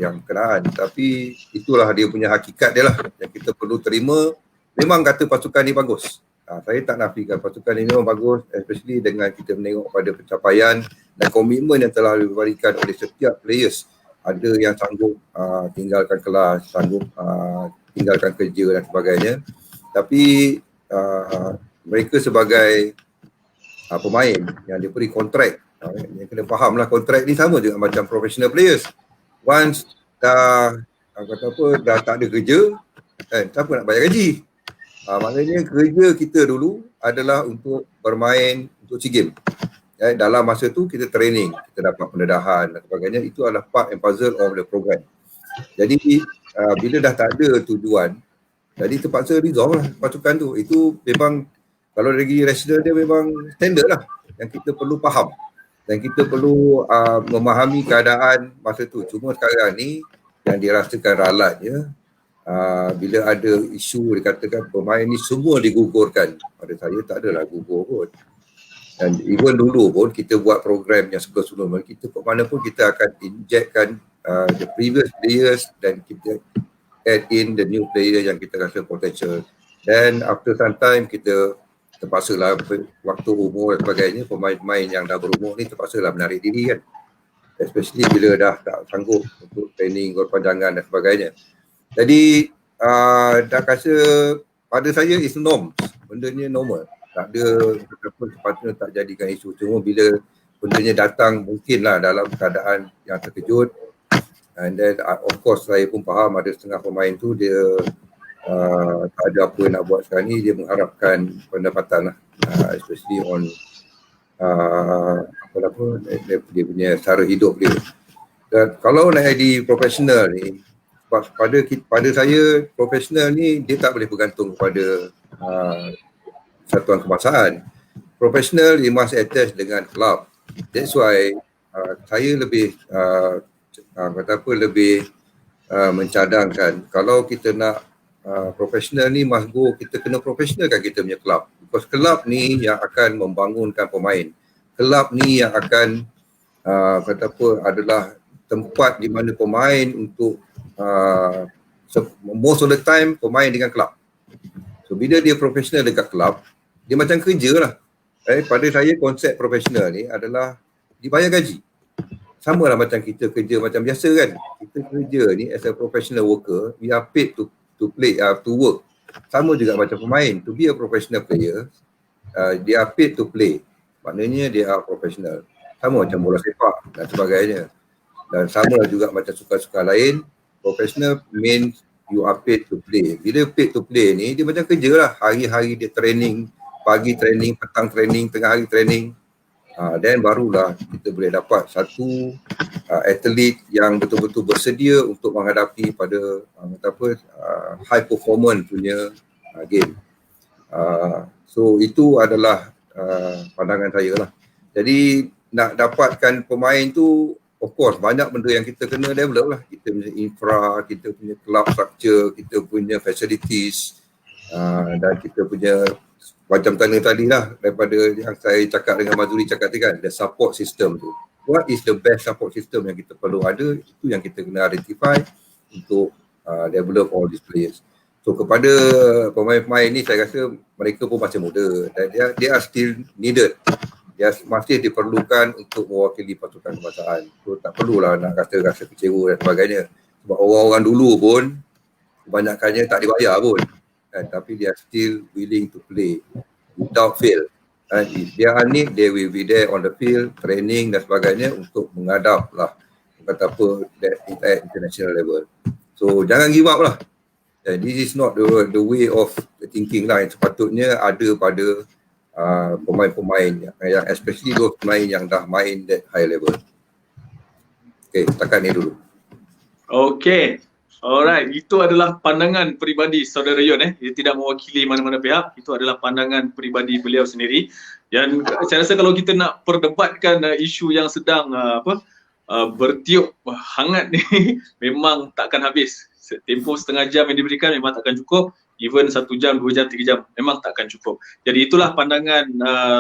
yang berkenaan, tapi itulah dia punya hakikat dia lah yang kita perlu terima. Memang kata pasukan ni bagus. Saya tak nafikan pasukan ini memang bagus, especially dengan kita menengok pada pencapaian dan komitmen yang telah diberikan oleh setiap players. Ada yang sanggup tinggalkan kelas, sanggup tinggalkan kerja dan sebagainya. Tapi mereka sebagai pemain yang diberi kontrak, yang kena fahamlah kontrak ni sama juga macam professional players. Once dah tak ada kerja, siapa nak bayar gaji? Maknanya kerja kita dulu adalah untuk bermain untuk SEA Games. Dalam masa tu kita training, kita dapat pendedahan dan sebagainya. Itu adalah part and puzzle of the program. Jadi bila dah tak ada tujuan, jadi terpaksa resolve lah pasukan tu. Itu memang kalau dari rasional dia memang standard lah yang kita perlu faham. Dan kita perlu memahami keadaan masa tu. Cuma sekarang ni yang dirasakan ralatnya, bila ada isu dikatakan pemain ni semua digugurkan. Pada saya tak adalah gugur pun. Dan even dulu pun kita buat program yang sebelum kita ke mana pun kita akan injectkan the previous players dan kita add in the new player yang kita rasa potential. Dan after some time kita terpaksalah waktu umur dan sebagainya, pemain-pemain yang dah berumur ni terpaksalah menarik diri kan. Especially bila dah tak sanggup untuk training berpanjangan dan sebagainya. Jadi dah rasa pada saya is norm, benda ni normal, tak ada apa sepatutnya tak jadikan isu. Cuma bila bendanya datang mungkinlah dalam keadaan yang terkejut, and then of course saya pun faham ada setengah pemain tu dia tak ada apa nak buat sekarang ni, dia mengharapkan pendapatan lah, especially on dia punya cara hidup dia. Dan kalau nak jadi profesional ni, pada saya profesional ni dia tak boleh bergantung kepada satuan kebangsaan. Profesional dia must attach dengan club. That's why saya lebih lebih mencadangkan kalau kita nak profesional ni must go, kita kena profesionalkan kita punya club. Because club ni yang akan membangunkan pemain. Club ni yang akan adalah tempat di mana pemain untuk most of the time pemain dengan kelab. So bila dia profesional dekat kelab, dia macam kerja lah. Pada saya konsep profesional ni adalah dibayar gaji. Sama lah macam kita kerja macam biasa kan. Kita kerja ni as a professional worker, we are paid to play, to work. Sama juga macam pemain. To be a professional player, they are paid to play. Maknanya dia are professional. Sama macam bola sepak dan sebagainya. Dan sama juga macam sukan-sukan lain. Professional means you are paid to play. Bila paid to play ni, dia macam kerja lah. Hari-hari dia training, pagi training, petang training, tengah hari training. Dan barulah kita boleh dapat satu atlet yang betul-betul bersedia untuk menghadapi pada high performance punya game. So itu adalah pandangan saya lah. Jadi nak dapatkan pemain tu of course banyak benda yang kita kena develop lah. Kita punya infra, kita punya club structure, kita punya facilities, dan kita punya macam tadi lah daripada yang saya cakap dengan Mazuri cakap tadi kan, the support system tu. What is the best support system yang kita perlu ada, itu yang kita kena identify untuk develop all these players. So kepada pemain-pemain ni saya rasa mereka pun masih muda dan they are still needed. Dia masih diperlukan untuk mewakili pasukan kebangsaan. So tak perlulah nak rasa kecewa dan sebagainya. Sebab orang-orang dulu pun kebanyakannya tak dibayar pun. Tapi they are still willing to play without fail. If they are need, they will be there on the field, training dan sebagainya untuk menghadap lah kata apa at international level. So jangan give up lah. This is not the way of thinking lah yang sepatutnya ada pada pemain-pemain yang especially those pemain yang dah main that high level. Okay, setakat ni dulu. Okay, alright. Itu adalah pandangan peribadi Saudara Yon. Dia tidak mewakili mana-mana pihak. Itu adalah pandangan peribadi beliau sendiri. Dan saya rasa kalau kita nak perdebatkan isu yang sedang bertiup hangat ni memang takkan habis. Tempoh setengah jam yang diberikan memang takkan cukup. Even 1 jam, 2 jam, 3 jam memang takkan cukup. Jadi itulah pandangan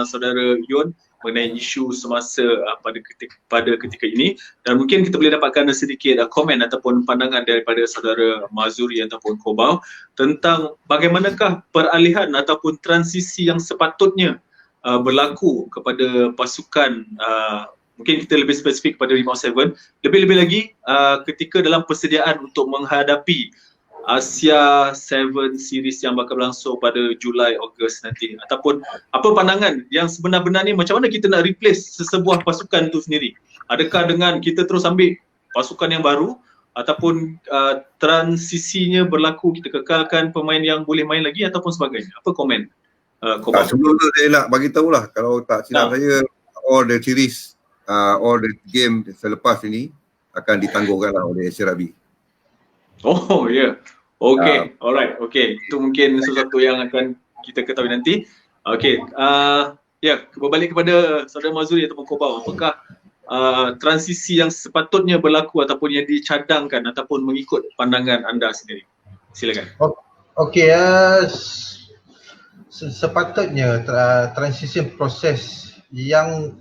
Saudara Yon mengenai isu semasa pada ketika ini. Dan mungkin kita boleh dapatkan sedikit komen ataupun pandangan daripada Saudara Mazuri ataupun Kobau tentang bagaimanakah peralihan ataupun transisi yang sepatutnya berlaku kepada pasukan, mungkin kita lebih spesifik pada Rimau 7, lebih-lebih lagi ketika dalam persediaan untuk menghadapi Asia 7 series yang bakal berlangsung pada Julai, Ogos nanti. Ataupun apa pandangan yang sebenar-benarnya macam mana kita nak replace sesebuah pasukan itu sendiri? Adakah dengan kita terus ambil pasukan yang baru ataupun transisinya berlaku, kita kekalkan pemain yang boleh main lagi ataupun sebagainya? Apa komen? Sebelum tu saya nak bagi tahulah, kalau tak silap saya, all the series, all the game selepas ini akan ditangguhkanlah oleh Asia Rugby. Oh ya. Yeah. Okay, alright, okay. Itu mungkin sesuatu yang akan kita ketahui nanti. Okay, berbalik kepada Saudara Mazuri ataupun Kobau, apakah transisi yang sepatutnya berlaku ataupun yang dicadangkan ataupun mengikut pandangan anda sendiri? Silakan. Okay, sepatutnya transisi proses yang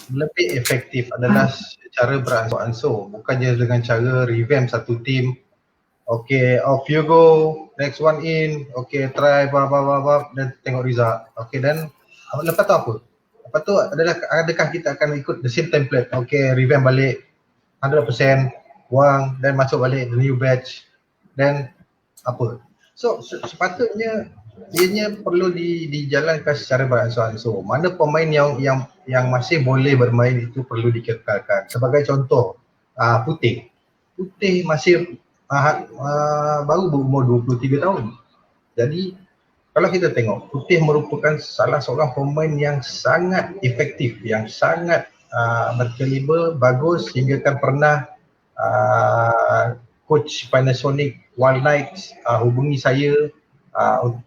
lebih efektif adalah secara beransur-ansur, bukannya dengan cara revamp satu tim. Okay, off you go, next one in, okay, try, dan tengok result. Okay, dan lepas tu apa? Lepas tu adalah adakah kita akan ikut the same template? Okay, revamp balik 100%, buang, dan masuk balik the new batch, dan apa? So, sepatutnya ianya perlu dijalankan secara beransur-ansur. Mana pemain yang masih boleh bermain itu perlu dikekalkan. Sebagai contoh, Putih masih baru berumur 23 tahun. Jadi kalau kita tengok, Putih merupakan salah seorang pemain yang sangat efektif, yang sangat berkaliber, bagus, hingga kan pernah coach Panasonic Wild Knights hubungi saya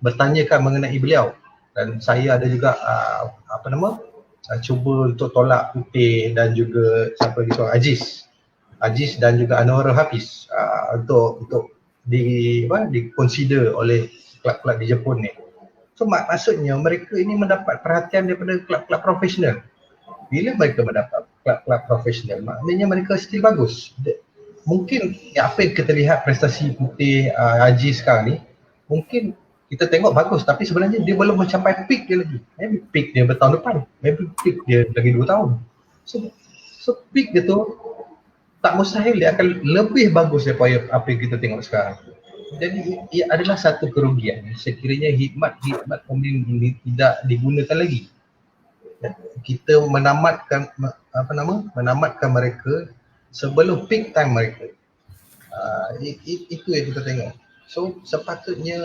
bertanyakan mengenai beliau, dan saya ada juga cuba untuk tolak Putih dan juga siapa lagi seorang Aziz dan juga Anwar Hafiz untuk di-consider oleh klub-klub di Jepun ni. So maksudnya mereka ini mendapat perhatian daripada klub-klub profesional. Bila mereka mendapat klub-klub profesional, maknanya mereka still bagus. Mungkin apa yang kita lihat prestasi Putih, Aziz sekarang ni, mungkin kita tengok bagus, tapi sebenarnya dia belum mencapai peak dia lagi. Maybe peak dia bertahun depan, maybe peak dia lagi 2 tahun. So peak dia tu tak mustahil dia akan lebih bagus daripada apa yang kita tengok sekarang. Jadi ia adalah satu kerugian sekiranya khidmat pemain ini tidak digunakan lagi. Kita menamatkan mereka sebelum peak time mereka. Itu yang kita tengok. So sepatutnya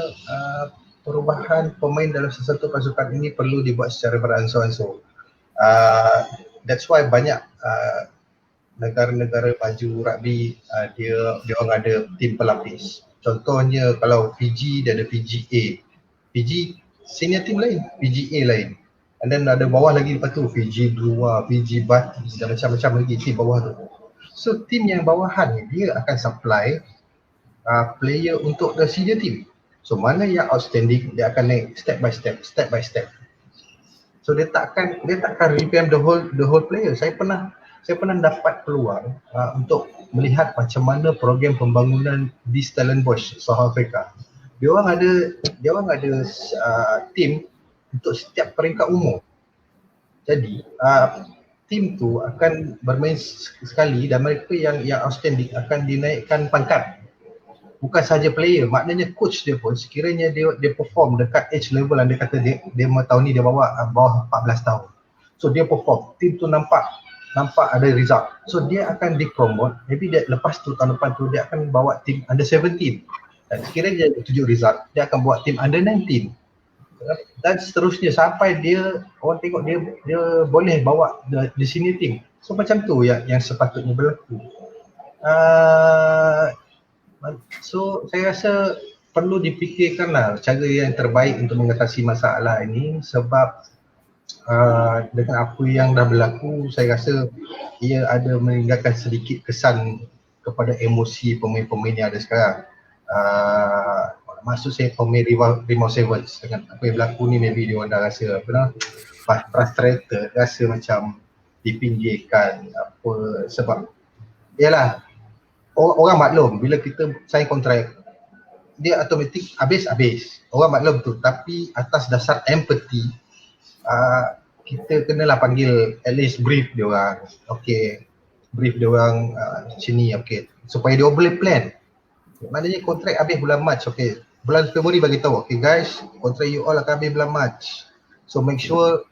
perubahan pemain dalam sesuatu pasukan ini perlu dibuat secara beransur-ansur. That's why banyak negara-negara maju rugby dia orang ada tim pelapis. Contohnya kalau Fiji dia ada Fiji A. Fiji senior team lain, Fiji A lain. And then ada bawah lagi lepas tu Fiji 2, Fiji Bati dan macam-macam lagi tim bawah tu. So team yang bawahan ni dia akan supply player untuk the senior team. So mana yang outstanding dia akan naik step by step. So dia takkan revamp the whole player. Saya pernah dapat peluang untuk melihat macam mana program pembangunan di Stellenbosch, South Africa. Dia orang ada team untuk setiap peringkat umur. Jadi tim tu akan bermain sekali dan mereka yang outstanding akan dinaikkan pangkat. Bukan sahaja player, maknanya coach dia pun sekiranya dia perform dekat age level yang dia kata dia tahun ni dia bawa bawah 14 tahun. So dia perform, tim tu nampak ada result. So dia akan dipromote, maybe dia lepas tu tahun depan tu dia akan bawa tim under 17. Dan sekiranya dia tunjuk result, dia akan bawa tim under 19. Dan seterusnya sampai orang tengok dia boleh bawa the senior team. So macam tu yang sepatutnya berlaku. So saya rasa perlu dipikirkanlah cara yang terbaik untuk mengatasi masalah ini, sebab dengan apa yang dah berlaku saya rasa ia ada meninggalkan sedikit kesan kepada emosi pemain-pemain yang ada sekarang. Maksud saya pemain Rimau Sevens dengan apa yang berlaku ni, maybe dia orang dah rasa frustrated, rasa macam dipinggirkan sebab yalah, orang maklum bila kita sign kontrak dia automatik habis. Orang maklum tu, tapi atas dasar empathy kita kenalah panggil, at least brief dia orang. Brief dia orang sini, supaya dia boleh plan. Maknanya kontrak habis bulan Mac, bulan Februari bagi tahu, guys, kontrak you all akan habis bulan Mac. So make sure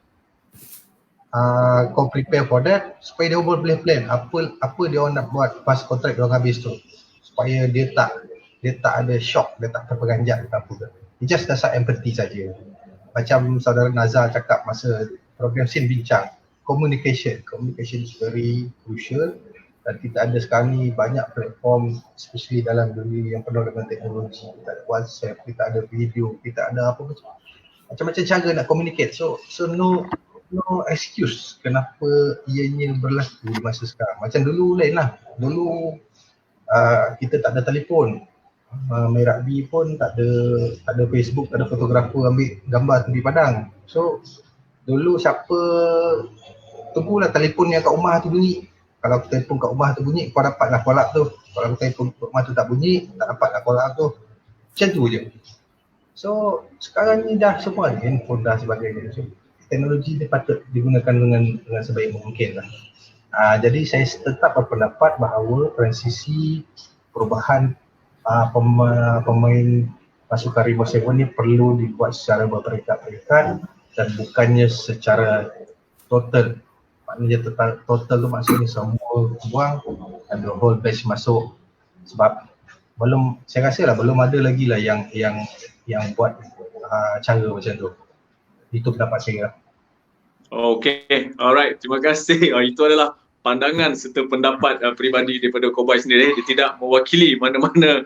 kau prepare for that supaya dia boleh plan apa dia orang nak buat pas kontrak dia orang habis tu, supaya dia tak ada shock, dia tak terperanjat ke apa ke. It's just dasar empathy saja. Macam saudara Nazar cakap masa program SIN bincang, communication is very crucial. Dan kita ada sekarang ni banyak platform, especially dalam dunia yang penuh dengan teknologi. Kita ada WhatsApp, kita ada video, kita ada macam-macam cara nak communicate. So no excuse kenapa ianya berlaku di masa sekarang. Macam dulu lain lah. Dulu kita tak ada telefon. Main rugby pun tak ada Facebook, tak ada fotografer ambil gambar tepi padang. So dulu siapa tunggulah telefon yang kat rumah tu bunyi. Kalau telefon kat rumah tu bunyi, kau dapatlah call up tu. Kalau telefon kat rumah tu tak bunyi, tak dapatlah call up tu. Macam tu je. So sekarang ni dah semua ada handphone dah sebagainya. So teknologi ni patut digunakan dengan sebaik mungkin lah. Jadi saya tetap berpendapat bahawa transisi perubahan pemain pasukan Rimau Seven ni perlu dibuat secara berperingkat-peringkat dan bukannya secara total. Maknanya total tu maksudnya semua buang dan the whole batch masuk, sebab saya rasa lah belum ada lagi lah yang buat cara macam tu. Itu pendapat saya. Okay, alright, terima kasih. Itu adalah pandangan serta pendapat peribadi daripada Kobai sendiri. Dia tidak mewakili mana-mana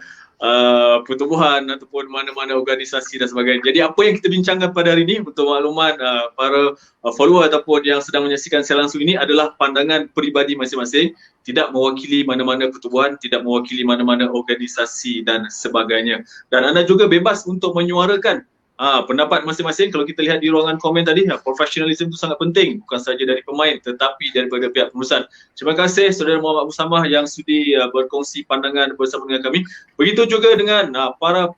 pertubuhan ataupun mana-mana organisasi dan sebagainya. Jadi apa yang kita bincangkan pada hari ini untuk makluman para follower ataupun yang sedang menyaksikan secara langsung ini adalah pandangan peribadi masing-masing, tidak mewakili mana-mana pertubuhan, tidak mewakili mana-mana organisasi dan sebagainya. Dan anda juga bebas untuk menyuarakan pendapat masing-masing. Kalau kita lihat di ruangan komen tadi, profesionalisme itu sangat penting, bukan sahaja dari pemain tetapi daripada pihak pengurusan. Terima kasih saudara Muhammad Abu Samah yang sudi berkongsi pandangan bersama dengan kami. Begitu juga dengan para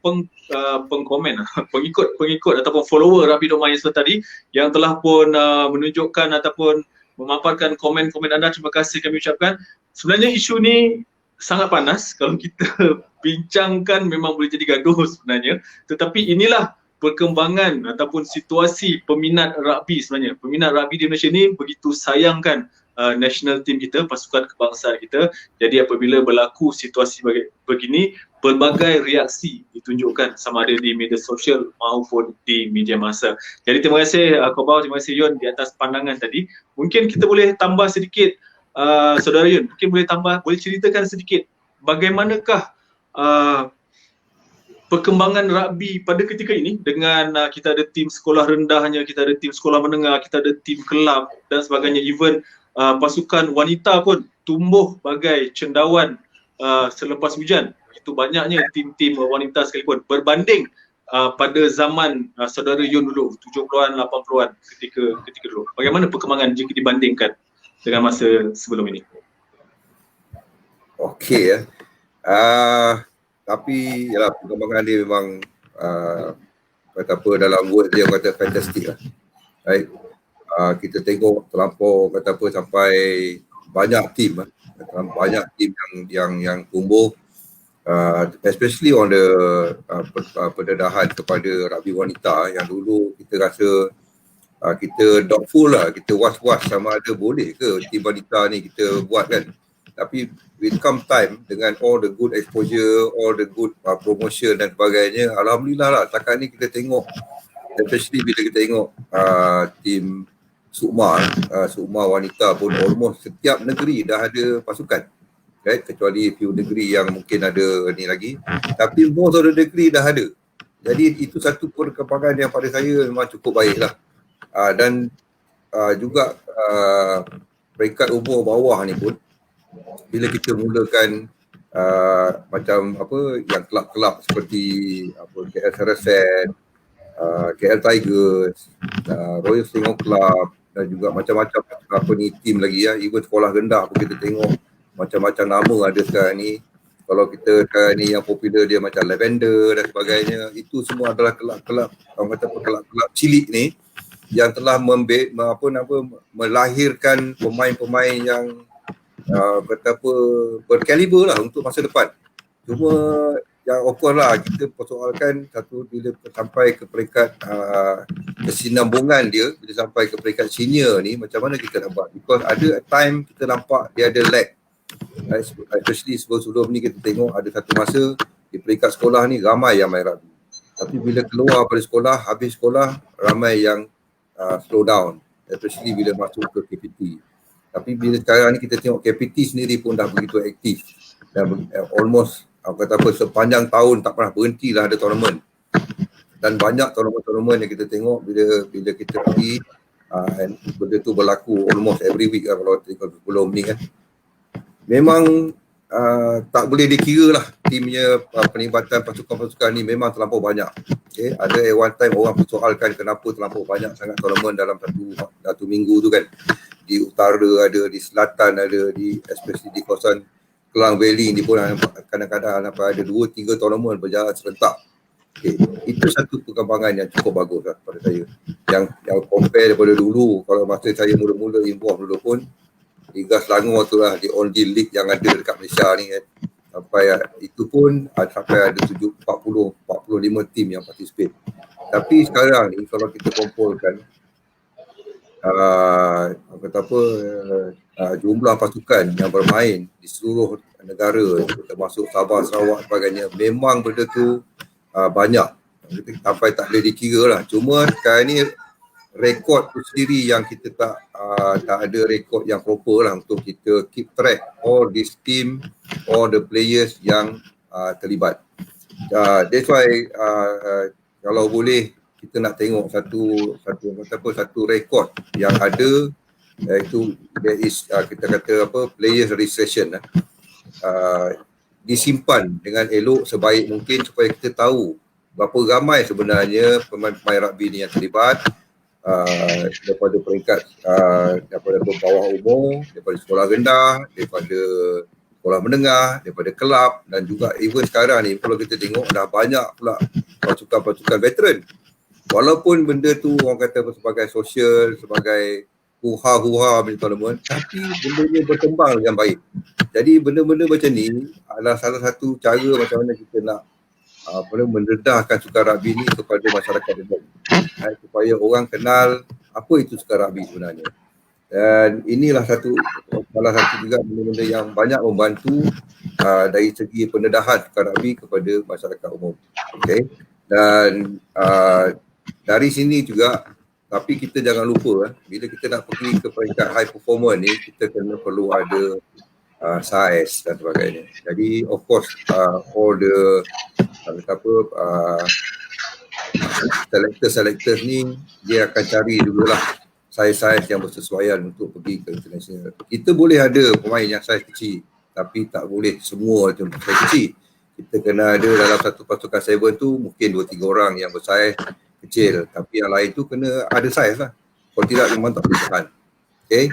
pengkomen, pengikut ataupun follower Rabi.my tadi yang telah pun menunjukkan ataupun memaparkan komen-komen anda. Terima kasih kami ucapkan. Sebenarnya isu ni sangat panas, kalau kita bincangkan memang boleh jadi gaduh sebenarnya, tetapi inilah perkembangan ataupun situasi peminat rugby sebenarnya. Peminat rugby di Malaysia ni begitu sayangkan national team kita, pasukan kebangsaan kita. Jadi apabila berlaku situasi begini, pelbagai reaksi ditunjukkan sama ada di media sosial maupun di media masa. Jadi terima kasih Kobau, terima kasih Yun di atas pandangan tadi. Mungkin kita boleh tambah sedikit, saudara Yun, mungkin boleh ceritakan sedikit bagaimanakah perkembangan rugby pada ketika ini dengan kita ada tim sekolah rendahnya, kita ada tim sekolah menengah, kita ada tim kelab dan sebagainya, even pasukan wanita pun tumbuh bagai cendawan selepas hujan. Itu banyaknya tim-tim wanita sekalipun berbanding pada zaman saudara Yun dulu 70-an 80-an ketika dulu. Bagaimana perkembangan jika dibandingkan dengan masa sebelum ini? Okey ya. Tapi yalah, perkembangan dia memang kata apa, dalam word dia kata fantastik lah. Right? Kita tengok terlampau kata apa sampai banyak tim yang tumbuh, especially on the pendedahan kepada rugby wanita yang dulu kita rasa kita doubtful lah, kita was-was sama ada boleh ke tim wanita ni kita buat kan. Tapi with come time dengan all the good exposure, all the good promotion dan sebagainya, alhamdulillah lah setakat ni kita tengok, especially bila kita tengok tim Sukma wanita pun almost setiap negeri dah ada pasukan, right? Kecuali few negeri yang mungkin ada ni lagi, tapi most of the negeri dah ada. Jadi itu satu perkembangan yang pada saya memang cukup baik lah. Dan juga peringkat umur bawah ni pun bila kita mulakan macam apa yang kelab-kelab seperti KL Saracen, KL Tigers, Royal Selangor Club dan juga macam-macam apa ni tim lagi ya, even sekolah rendah pun kita tengok macam-macam nama ada sekarang ni. Kalau kita sekarang ni yang popular dia macam Lavender dan sebagainya, itu semua adalah kelab-kelab, orang kata kelab-kelab cilik ni yang telah melahirkan pemain-pemain yang kata apa berkaliber lah untuk masa depan. Cuma yang of course lah kita persoalkan satu, bila sampai ke peringkat kesinambungan dia, bila sampai ke peringkat senior ni macam mana kita nak buat, because ada time kita nampak dia ada lag, especially sebelum ni kita tengok ada satu masa di peringkat sekolah ni ramai yang main rugby, tapi bila keluar dari sekolah, habis sekolah ramai yang slow down, especially bila masuk ke KPT. Tapi bila sekarang ni kita tengok KPT sendiri pun dah begitu aktif dan almost kata apa sepanjang tahun tak pernah berhenti lah ada tournament, dan banyak tournament yang kita tengok bila kita pergi, benda tu berlaku almost every week lah kalau tengok sebelum ni kan. Memang tak boleh dikira lah timnya, penibatan pasukan-pasukan ni memang terlampau banyak. Okay? Ada one time orang persoalkan kenapa terlampau banyak sangat tournament dalam satu minggu tu kan. Di utara ada, di selatan ada, especially di kawasan Klang Valley ni pun kadang-kadang ada 2-3 tournament berjalan serentak. Okay. Itu satu perkembangan yang cukup bagus lah pada saya. Yang compare daripada dulu, kalau masa saya mula-mula involve dulu pun, Liga Selangor tu lah the only league yang ada dekat Malaysia ni kan. Sampai itu pun sampai ada 45 tim yang participate. Tapi sekarang ni kalau kita kumpulkan jumlah pasukan yang bermain di seluruh negara termasuk Sabah, Sarawak sebagainya, memang benda tu banyak sampai tak boleh dikira lah. Cuma sekarang ni rekod tu sendiri yang kita tak ada rekod yang proper lah untuk kita keep track all this team, all the players yang terlibat. That's why kalau boleh kita nak tengok satu rekod yang ada, iaitu there is kita kata players registration disimpan dengan elok sebaik mungkin supaya kita tahu berapa ramai sebenarnya pemain-pemain rugby ni yang terlibat, daripada peringkat daripada bawah umur, daripada sekolah rendah, daripada sekolah menengah, daripada kelab, dan juga even sekarang ni kalau kita tengok dah banyak pula pasukan-pasukan veteran. Walaupun benda tu orang kata sebagai sosial, sebagai huha-huha punya tournament, tapi benda-benda berkembang dengan baik. Jadi benda-benda macam ni adalah salah satu cara macam mana kita nak mendedahkan sukan rugby ni kepada masyarakat umum, supaya orang kenal apa itu sukan rugby sebenarnya. Dan inilah salah satu juga benda-benda yang banyak membantu dari segi pendedahan sukan rugby kepada masyarakat umum. Okay. Dan dari sini juga, tapi kita jangan lupa bila kita nak pergi ke peringkat high performer ni, kita perlu ada size dan sebagainya. Jadi of course all the selectors ni dia akan cari dululah saiz-saiz yang bersesuaian untuk pergi ke international. Kita boleh ada pemain yang saiz kecil, tapi tak boleh semua tu saiz kecil. Kita kena ada dalam satu pasukan 7 tu mungkin 2-3 orang yang bersaiz kecil, tapi yang lain tu kena ada saiz lah. Kalau tidak memang tak boleh tahan. Okay.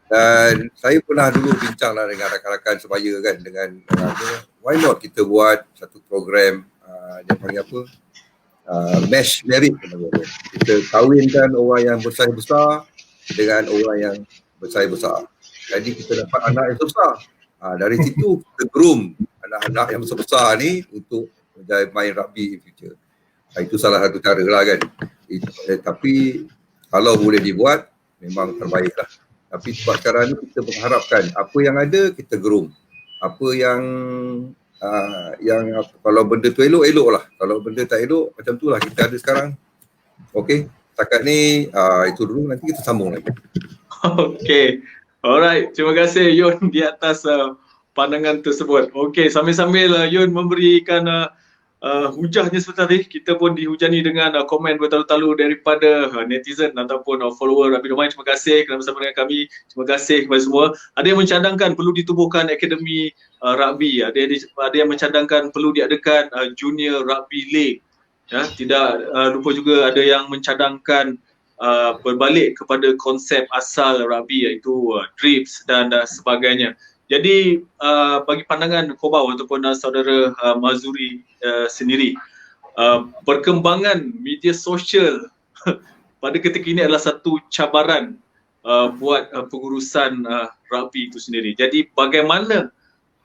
Dan saya pernah dulu bincang lah dengan rakan-rakan sebaya kan, dengan why not kita buat satu program dia panggil apa, match merit. Kita kahwinkan orang yang bersaiz besar dengan orang yang bersaiz besar, jadi kita dapat anak yang besar. Dari situ kita groom anak-anak yang besar-besar ni untuk main rugby in future. Itu salah satu cara lah kan. Tapi kalau boleh dibuat memang terbaik lah. Tapi sebab sekarang ni kita mengharapkan apa yang ada kita groom. Apa yang kalau benda tu elok lah. Kalau benda tak elok macam tu lah kita ada sekarang. Okay, setakat ni itu dulu, nanti kita sambung lagi. Okay, alright, terima kasih Yun di atas pandangan tersebut. Okay, sambil-sambil Yun memberikan hujahnya seperti tadi, kita pun dihujani dengan komen bertalu-talu daripada netizen ataupun follower Rabi Domain. Terima kasih kerana bersama dengan kami. Terima kasih kepada semua. Ada yang mencadangkan perlu ditubuhkan akademi rugby. Ada yang mencadangkan perlu diadakan Junior Rugby League. Ya, tidak lupa juga ada yang mencadangkan berbalik kepada konsep asal rugby, iaitu drips dan sebagainya. Jadi bagi pandangan Kobau ataupun saudara Mazuri sendiri, perkembangan media sosial pada ketika ini adalah satu cabaran buat pengurusan rugby itu sendiri. Jadi bagaimana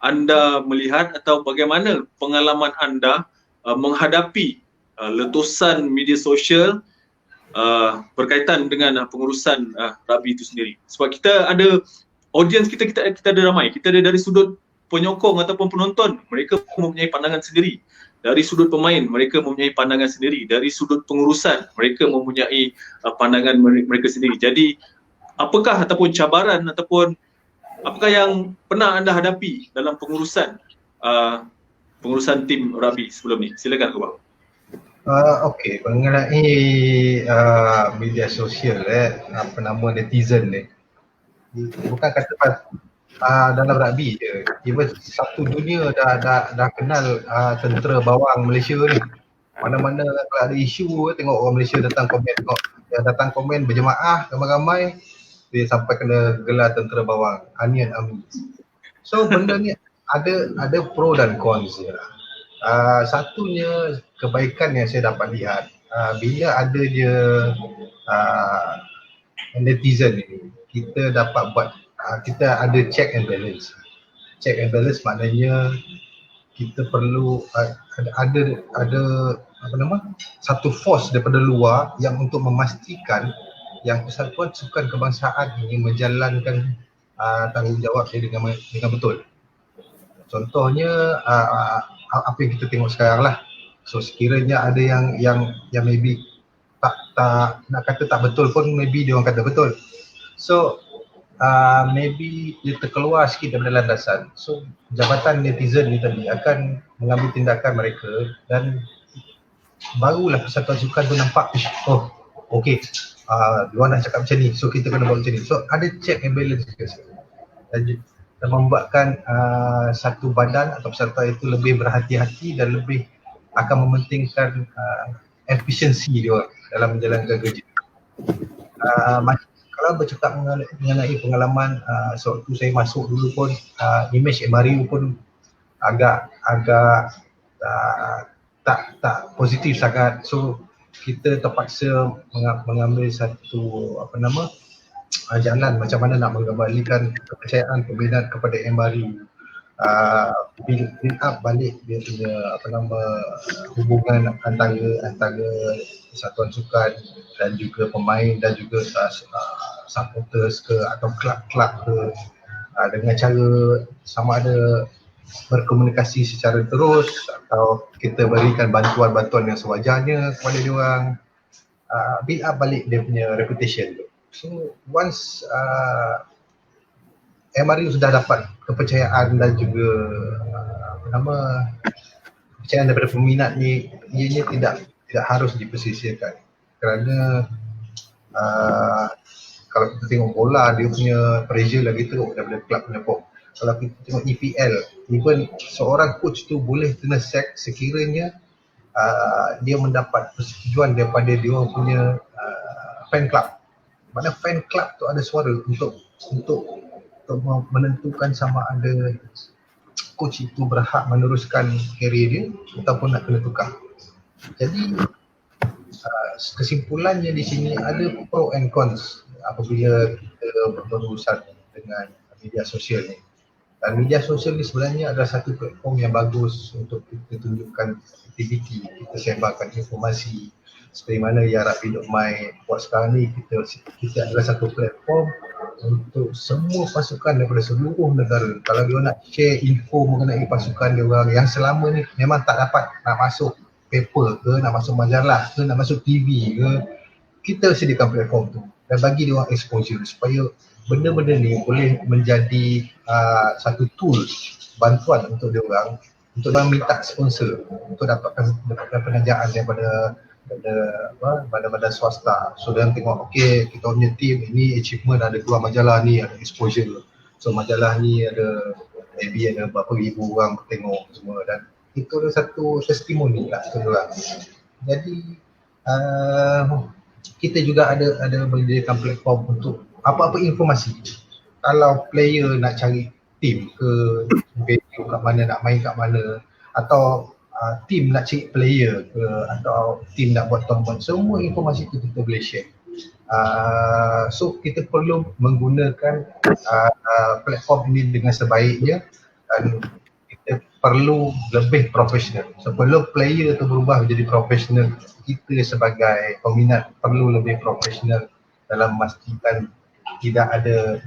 anda melihat atau bagaimana pengalaman anda menghadapi letusan media sosial berkaitan dengan pengurusan rugby itu sendiri? Sebab kita ada audiens, kita ada ramai. Kita ada dari sudut penyokong ataupun penonton, mereka mempunyai pandangan sendiri. Dari sudut pemain, mereka mempunyai pandangan sendiri. Dari sudut pengurusan, mereka mempunyai pandangan mereka sendiri. Jadi apakah ataupun cabaran ataupun apakah yang pernah anda hadapi dalam pengurusan tim rugby sebelum ni? Silakan Kobau. Okey, mengenai media sosial apa nama netizen ni, bukan kata dalam rugby je, even satu dunia dah kenal tentera bawang Malaysia ni. Mana-mana kalau ada isu, tengok orang Malaysia datang komen berjemaah ramai-ramai, dia sampai kena gelar tentera bawang, Onion Army. So benda ni ada pro dan cons je. Satunya kebaikan yang saya dapat lihat, bila ada je netizen ni, kita dapat buat, kita ada check and balance. Check and balance maknanya kita perlu ada apa nama, satu force daripada luar yang untuk memastikan yang Persatuan Sukan Kebangsaan ini menjalankan tanggungjawab dia dengan betul. Contohnya apa yang kita tengok sekarang lah. So sekiranya ada yang maybe tak nak kata tak betul pun, maybe dia orang kata betul. So maybe dia terkeluar sikit daripada landasan. So jabatan netizen ni tadi akan mengambil tindakan mereka, dan barulah Persatuan Sukan tu nampak, oh okey, diorang nak cakap macam ni, so kita kena buat macam ni. So ada check and balance dan membuatkan satu badan atau persatuan itu lebih berhati-hati dan lebih akan mementingkan efisiensi dia dalam menjalankan kerja. Kalau bercakap mengenai pengalaman sewaktu saya masuk dulu pun, image MRU pun agak tak positif sangat. So kita terpaksa mengambil satu jalan macam mana nak mengembalikan kepercayaan peminat kepada MRU, build up balik dia punya hubungan antara Persatuan Sukan dan juga pemain dan juga supporters ke atau klub-klub ke, dengan cara sama ada berkomunikasi secara terus atau kita berikan bantuan-bantuan yang sewajarnya kepada diorang, build up balik dia punya reputation tu. So once MRU sudah dapat kepercayaan dan juga kepercayaan daripada peminat ni, ianya tidak harus dipersisirkan, kerana kalau kita tengok bola, dia punya pressure lagi teruk daripada klub punya form. Kalau kita tengok EPL, even seorang coach tu boleh kena sack sekiranya dia mendapat persetujuan daripada dia orang punya fan club. Mana fan club tu ada suara untuk menentukan sama ada coach itu berhak meneruskan karier dia ataupun nak kena tukar. Jadi kesimpulannya di sini ada pro and cons apabila kita berurusan dengan media sosial ni. Dan media sosial ni sebenarnya adalah satu platform yang bagus untuk kita tunjukkan aktiviti, kita sebarkan informasi seperti mana yang Rapi.my buat sekarang ni. Kita adalah satu platform untuk semua pasukan daripada seluruh negara. Kalau dia nak share info mengenai pasukan dia orang yang selama ni memang tak dapat nak masuk paper ke, nak masuk majalah ke, nak masuk TV ke, kita sediakan platform tu dan bagi dia orang exposure supaya benda-benda ni boleh menjadi satu tools bantuan untuk dia orang untuk dia minta sponsor untuk dapatkan penajaan daripada badan-badan swasta. So dia tengok okey, kita punya team ini achievement ada keluar majalah ni, ada exposure. So majalah ni ada maybe ada berapa ribu orang tengok semua dan itu ada satu testimoni lah untuk dia orang. Jadi kita juga ada menyediakan platform untuk apa-apa informasi. Kalau player nak cari team ke venue kat mana, nak main kat mana, atau team nak cari player ke, atau team nak buat tournament, semua informasi itu kita boleh share. So kita perlu menggunakan platform ini dengan sebaiknya dan kita perlu lebih profesional. Sebelum player itu berubah menjadi profesional, kita sebagai peminat perlu lebih profesional dalam memastikan tidak ada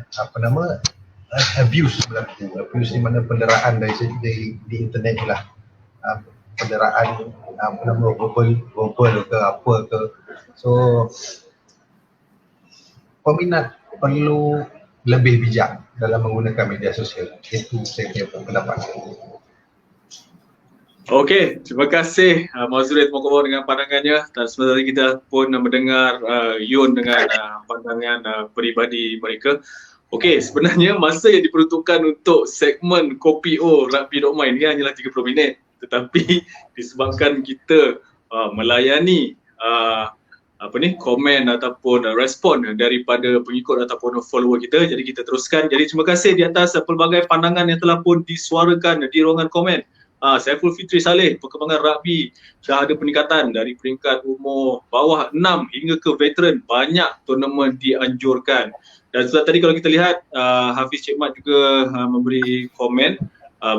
abuse berlaku. Abuse di mana penderaan dari di internet ni lah. Penderaan verbal ke apa ke. So peminat perlu lebih bijak dalam menggunakan media sosial. Itu saya punya pendapat. Okey, terima kasih Mazrul Mokowo dengan pandangannya dan sebenarnya kita pun mendengar Yun dengan pandangan peribadi mereka. Okey, sebenarnya masa yang diperuntukkan untuk segmen Kopi O Rapi.my ini hanyalah 30 minit, tetapi disebabkan kita melayani komen ataupun respon daripada pengikut ataupun follower kita, jadi kita teruskan. Jadi terima kasih di atas pelbagai pandangan yang telah pun disuarakan di ruangan komen. Saiful Fitri Saleh, perkembangan rugby dah ada peningkatan dari peringkat umur bawah 6 hingga ke veteran, banyak tournament dianjurkan. Dan setelah tadi kalau kita lihat Hafiz Cik Mat juga memberi komen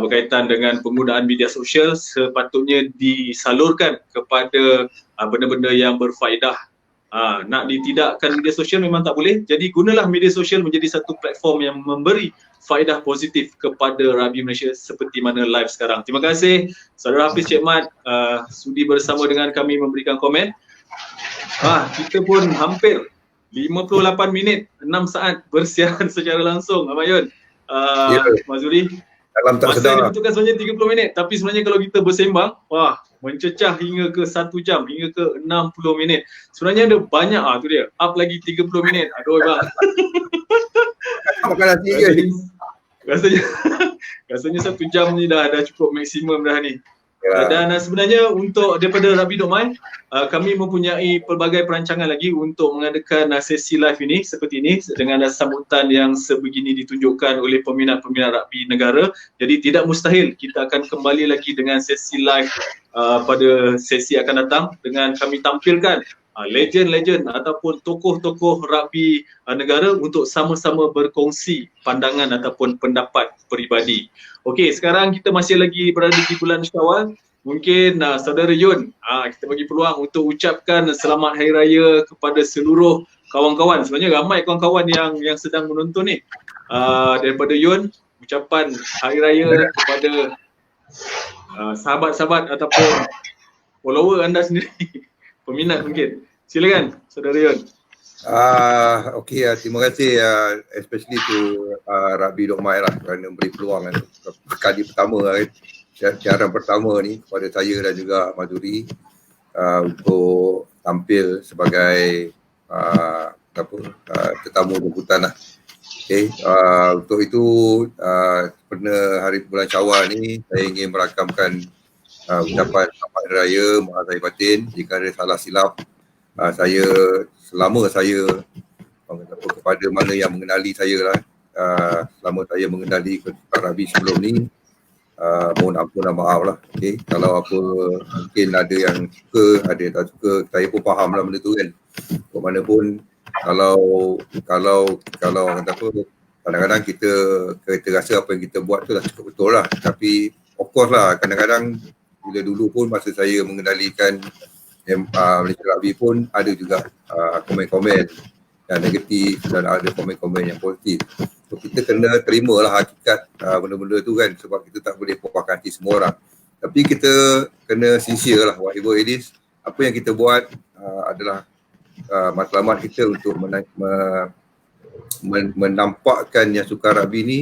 berkaitan dengan penggunaan media sosial sepatutnya disalurkan kepada benda-benda yang berfaedah. Nak ditidakkan media sosial memang tak boleh, jadi gunalah media sosial menjadi satu platform yang memberi faedah positif kepada rugby Malaysia seperti mana live sekarang. Terima kasih Saudara Hafiz Cik Mat sudi bersama dengan kami memberikan komen. Kita pun hampir 58 minit, 6 saat bersiaran secara langsung. Ahmad Yun, Mazuri, dalam tak masa sedar dibutuhkan sebenarnya 30 minit, tapi sebenarnya kalau kita bersembang, mencecah hingga ke 1 jam, hingga ke 60 minit. Sebenarnya ada banyak tu dia, up lagi 30 minit. Aduh bang. makan nasi ke ni? Rasanya 1 jam ni dah cukup maksimum dah ni. Dan sebenarnya untuk daripada Rapi.my, kami mempunyai pelbagai perancangan lagi untuk mengadakan sesi live ini seperti ini dengan sambutan yang sebegini ditunjukkan oleh peminat-peminat rugby negara. Jadi tidak mustahil kita akan kembali lagi dengan sesi live pada sesi akan datang dengan kami tampilkan legend-legend ataupun tokoh-tokoh rugby negara untuk sama-sama berkongsi pandangan ataupun pendapat peribadi. Okey, sekarang kita masih lagi berada di bulan Syawal. Mungkin Saudara Yun, kita bagi peluang untuk ucapkan selamat Hari Raya kepada seluruh kawan-kawan. Sebenarnya ramai kawan-kawan yang sedang menonton ni. Daripada Yun, ucapan Hari Raya kepada sahabat-sahabat ataupun follower anda sendiri. Peminat mungkin. Silakan Saudara Yun. Okey, terima kasih especially to Rapi.my lah kerana beri peluang kali pertama siaran pertama ni kepada saya dan juga Mazuri untuk tampil sebagai tetamu jemputan lah. Okay, untuk itu pada hari bulan Syawal ni saya ingin merakamkan ucapan selamat hari raya maaf lahir batin. Jika ada salah silap saya selama saya kepada mana yang mengenali saya lah, selama saya mengenali Kak Rabi sebelum ni, mohon ampun dan maaf lah. Okay. Kalau apa mungkin ada yang suka, ada yang tak suka, saya pun faham lah benda tu kan. Ke mana pun kalau kata apa, kadang-kadang kita rasa apa yang kita buat tu dah cukup betul lah. Tapi of course lah, kadang-kadang bila dulu pun masa saya mengendalikan Malaysia Rugby pun ada juga komen-komen yang negatif dan ada komen-komen yang positif. So kita kena terima lah hakikat benda-benda tu kan, sebab kita tak boleh puaskan hati semua orang. Tapi kita kena sincere lah, whatever it is, apa yang kita buat adalah matlamat kita untuk menampakkan yang Sukan Rugby ni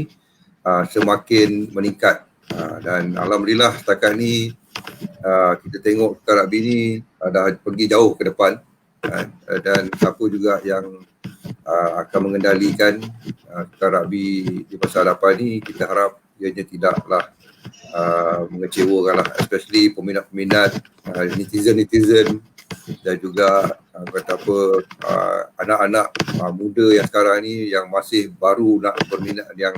semakin meningkat. Dan alhamdulillah setakat ni kita tengok Sukan Rugby ni dah pergi jauh ke depan, dan siapa juga yang akan mengendalikan Sukan Rugby di masa hadapan ni, kita harap ianya tidaklah mengecewakan lah, especially peminat-peminat, netizen dan juga kata apa, anak-anak muda yang sekarang ni yang masih baru nak berminat, yang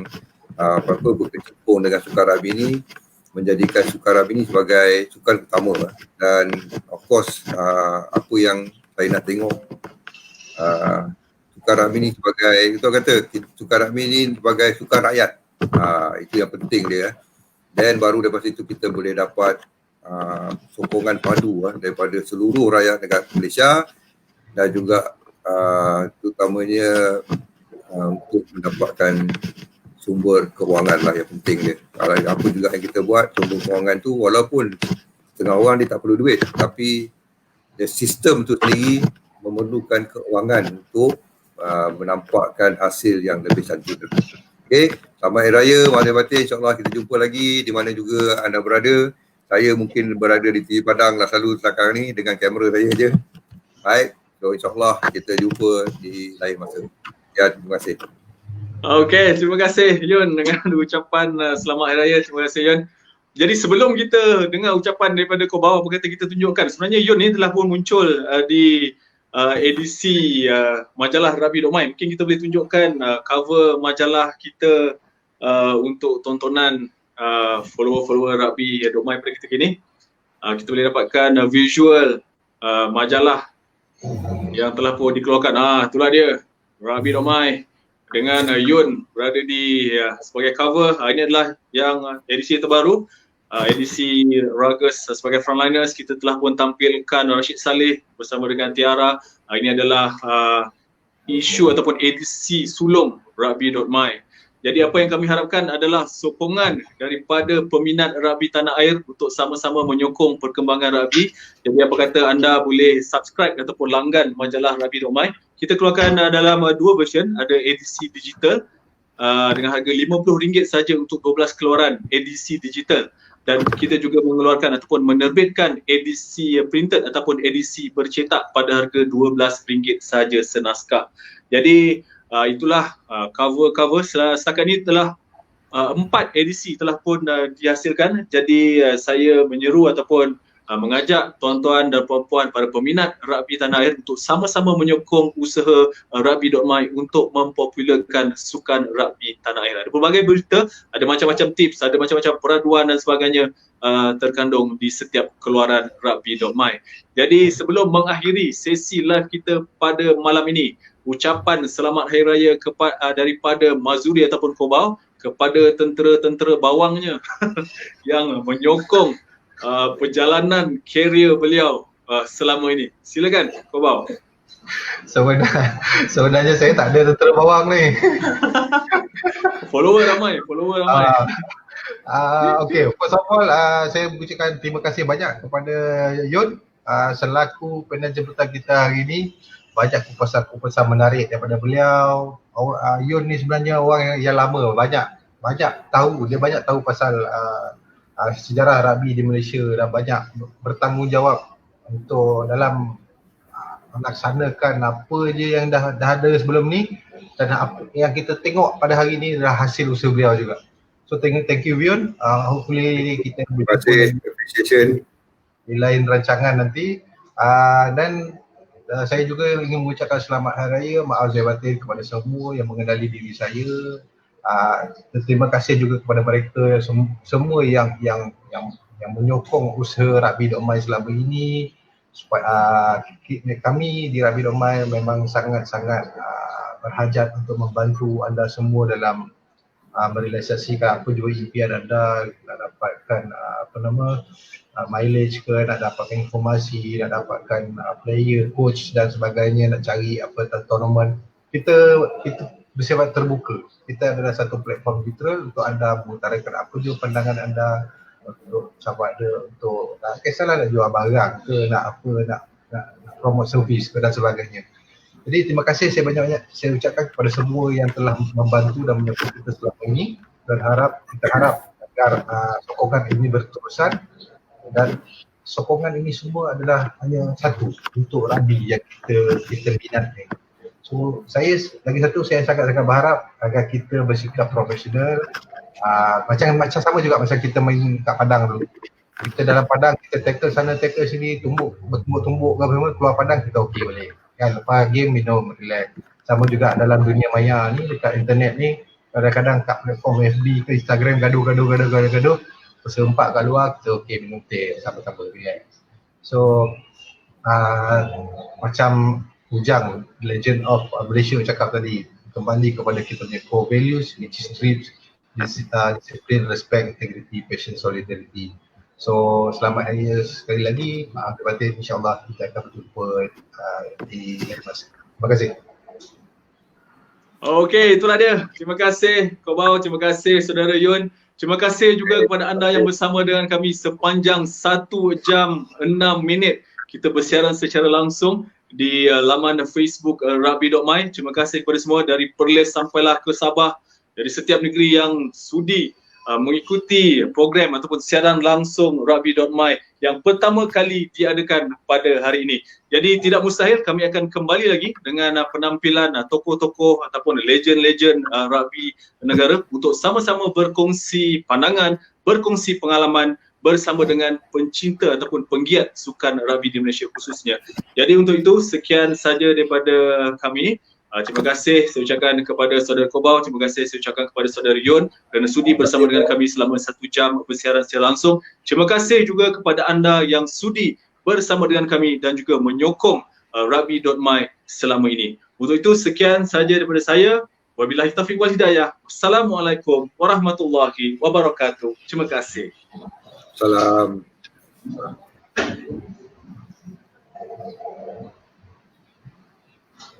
berkecimpung dengan Sukan Rugby ni, menjadikan Sukan Rugby ni sebagai sukan utama. Dan of course apa yang saya nak tengok, Sukan Rugby ni sebagai, kita kata Sukan Rugby ni sebagai sukan rakyat, itu yang penting dia. Dan baru daripada itu kita boleh dapat sokongan padu daripada seluruh rakyat negara Malaysia, dan juga terutamanya untuk mendapatkan sumber kewangan lah yang penting dia. Kalau apa juga yang kita buat, sumber kewangan tu walaupun setengah orang dia tak perlu duit, tapi sistem tu sendiri memerlukan kewangan untuk menampakkan hasil yang lebih cantik. Okay, selamat Hari Raya, maaf lahir batin. InsyaAllah kita jumpa lagi di mana juga anda berada. Saya mungkin berada di TV Padang lah selalu sekarang ni dengan kamera saya je. Baik, so insyaAllah kita jumpa di lain masa. Ya, terima kasih. Okey, terima kasih Yun dengan ucapan selamat Hari Raya. Terima kasih Yun. Jadi sebelum kita dengar ucapan daripada Kobau, apa kata kita tunjukkan, sebenarnya Yun ni telah pun muncul di edisi majalah Rugby.my. Mungkin kita boleh tunjukkan cover majalah kita untuk tontonan follower Rugby.my pada ketika ini. Kita boleh dapatkan visual majalah yang telah pun dikeluarkan. Itulah dia, Rugby.my dengan Yun berada di sebagai cover. Ini adalah yang edisi terbaru, edisi Ruggers sebagai frontliners. Kita telah pun tampilkan Rashid Saleh bersama dengan Tiara. Ini adalah isu ataupun edisi sulung Rugby.my. Jadi apa yang kami harapkan adalah sokongan daripada peminat rugby tanah air untuk sama-sama menyokong perkembangan rugby. Jadi apa kata anda boleh subscribe ataupun langgan majalah Rugby.my. Kita keluarkan dalam dua version, ada edisi digital dengan harga RM50 saja untuk 12 keluaran edisi digital. Dan kita juga mengeluarkan ataupun menerbitkan edisi printed ataupun edisi bercetak pada harga RM12 saja senaskah. Jadi itulah cover-cover. Setakat ini telah 4 edisi telah pun dihasilkan. Jadi saya menyeru ataupun mengajak tuan-tuan dan puan-puan para peminat rugby tanah air untuk sama-sama menyokong usaha Rugby.my untuk mempopularkan sukan rugby tanah air. Ada pelbagai berita, ada macam-macam tips, ada macam-macam peraduan dan sebagainya terkandung di setiap keluaran Rugby.my. Jadi sebelum mengakhiri sesi live kita pada malam ini, ucapan selamat Hari Raya daripada Mazuri ataupun Kobau kepada tentera-tentera bawangnya yang menyokong perjalanan karier beliau selama ini. Silakan Kobau. Sebenarnya saya tak ada tentera bawang ni. Follower ramai. Okay, first of all saya ucapkan terima kasih banyak kepada Yun selaku pimpinan jemputan kita hari ini. Banyak kupasan menarik daripada beliau. Yun ni sebenarnya orang yang lama, banyak tahu, dia banyak tahu pasal sejarah rugby di Malaysia dan banyak bertanggungjawab untuk dalam melaksanakan apa je yang dah ada sebelum ni, dan apa yang kita tengok pada hari ni adalah hasil usaha beliau juga. So thank you Vion. Hopefully kita Terima kasih, appreciation. di lain rancangan nanti. Dan saya juga ingin mengucapkan selamat hari raya, maaf zahir batin kepada semua yang mengenali diri saya. Terima kasih juga kepada mereka semua yang menyokong usaha Rugby.my selama ini. Supaya kami di Rugby.my memang sangat-sangat berhajat untuk membantu anda semua dalam merealisasikan apa juga impian anda, nak dapatkan mileage ke, nak dapatkan informasi, nak dapatkan player, coach dan sebagainya, nak cari apa tournament. Kita bersifat terbuka. Kita adalah satu platform neutral untuk anda mengutarakan apa juga pandangan anda, untuk sama ada untuk kisahlah nak jual barang ke, nak promote servis ke dan sebagainya. Jadi terima kasih saya ucapkan kepada semua yang telah membantu dan menyokong kita selama ini, dan kita harap agar sokongan ini berterusan, dan sokongan ini semua adalah hanya satu untuk rugby yang kita minat ni. So saya sangat-sangat berharap agar kita bersikap profesional, macam sama juga macam kita main kat padang dulu. Kita dalam padang, kita tackle sana tackle sini, tumbuk ke apa, keluar padang kita okey balik. Kan, lepas game minum, relax. Sama juga dalam dunia maya ni, dekat internet ni, kadang-kadang kat platform FB ke Instagram gaduh, tersempat kat luar, kita okey minum teh, sama-sama relax. So macam Ujang, Legend of Malaysia cakap tadi, kembali kepada kita punya core values, which is discipline, respect, integrity, passion, solidarity. So selamat hari raya sekali lagi. Maaf batin, insyaAllah kita akan berjumpa di lain masa. Terima kasih. Okey, itulah dia. Terima kasih Kobau, terima kasih Saudara Yun. Terima kasih juga kepada anda yang bersama dengan kami sepanjang 1 jam 6 minit. Kita bersiaran secara langsung di laman Facebook Rugby.my. Terima kasih kepada semua dari Perlis sampailah ke Sabah, dari setiap negeri yang sudi mengikuti program ataupun siaran langsung Rugby.my yang pertama kali diadakan pada hari ini. Jadi tidak mustahil kami akan kembali lagi dengan penampilan tokoh-tokoh ataupun legend-legend rugby negara untuk sama-sama berkongsi pandangan, berkongsi pengalaman bersama dengan pencinta ataupun penggiat sukan rugby di Malaysia khususnya. Jadi untuk itu sekian saja daripada kami. Terima kasih saya ucapkan kepada Saudara Kobau, terima kasih saya ucapkan kepada Saudara Yun kerana sudi bersama dengan kami selama 1 jam bersiaran secara langsung. Terima kasih juga kepada anda yang sudi bersama dengan kami dan juga menyokong Rugby.my selama ini. Untuk itu sekian saja daripada saya. Wabillahi taufiq wal hidayah. Wassalamualaikum warahmatullahi wabarakatuh. Terima kasih. Salam.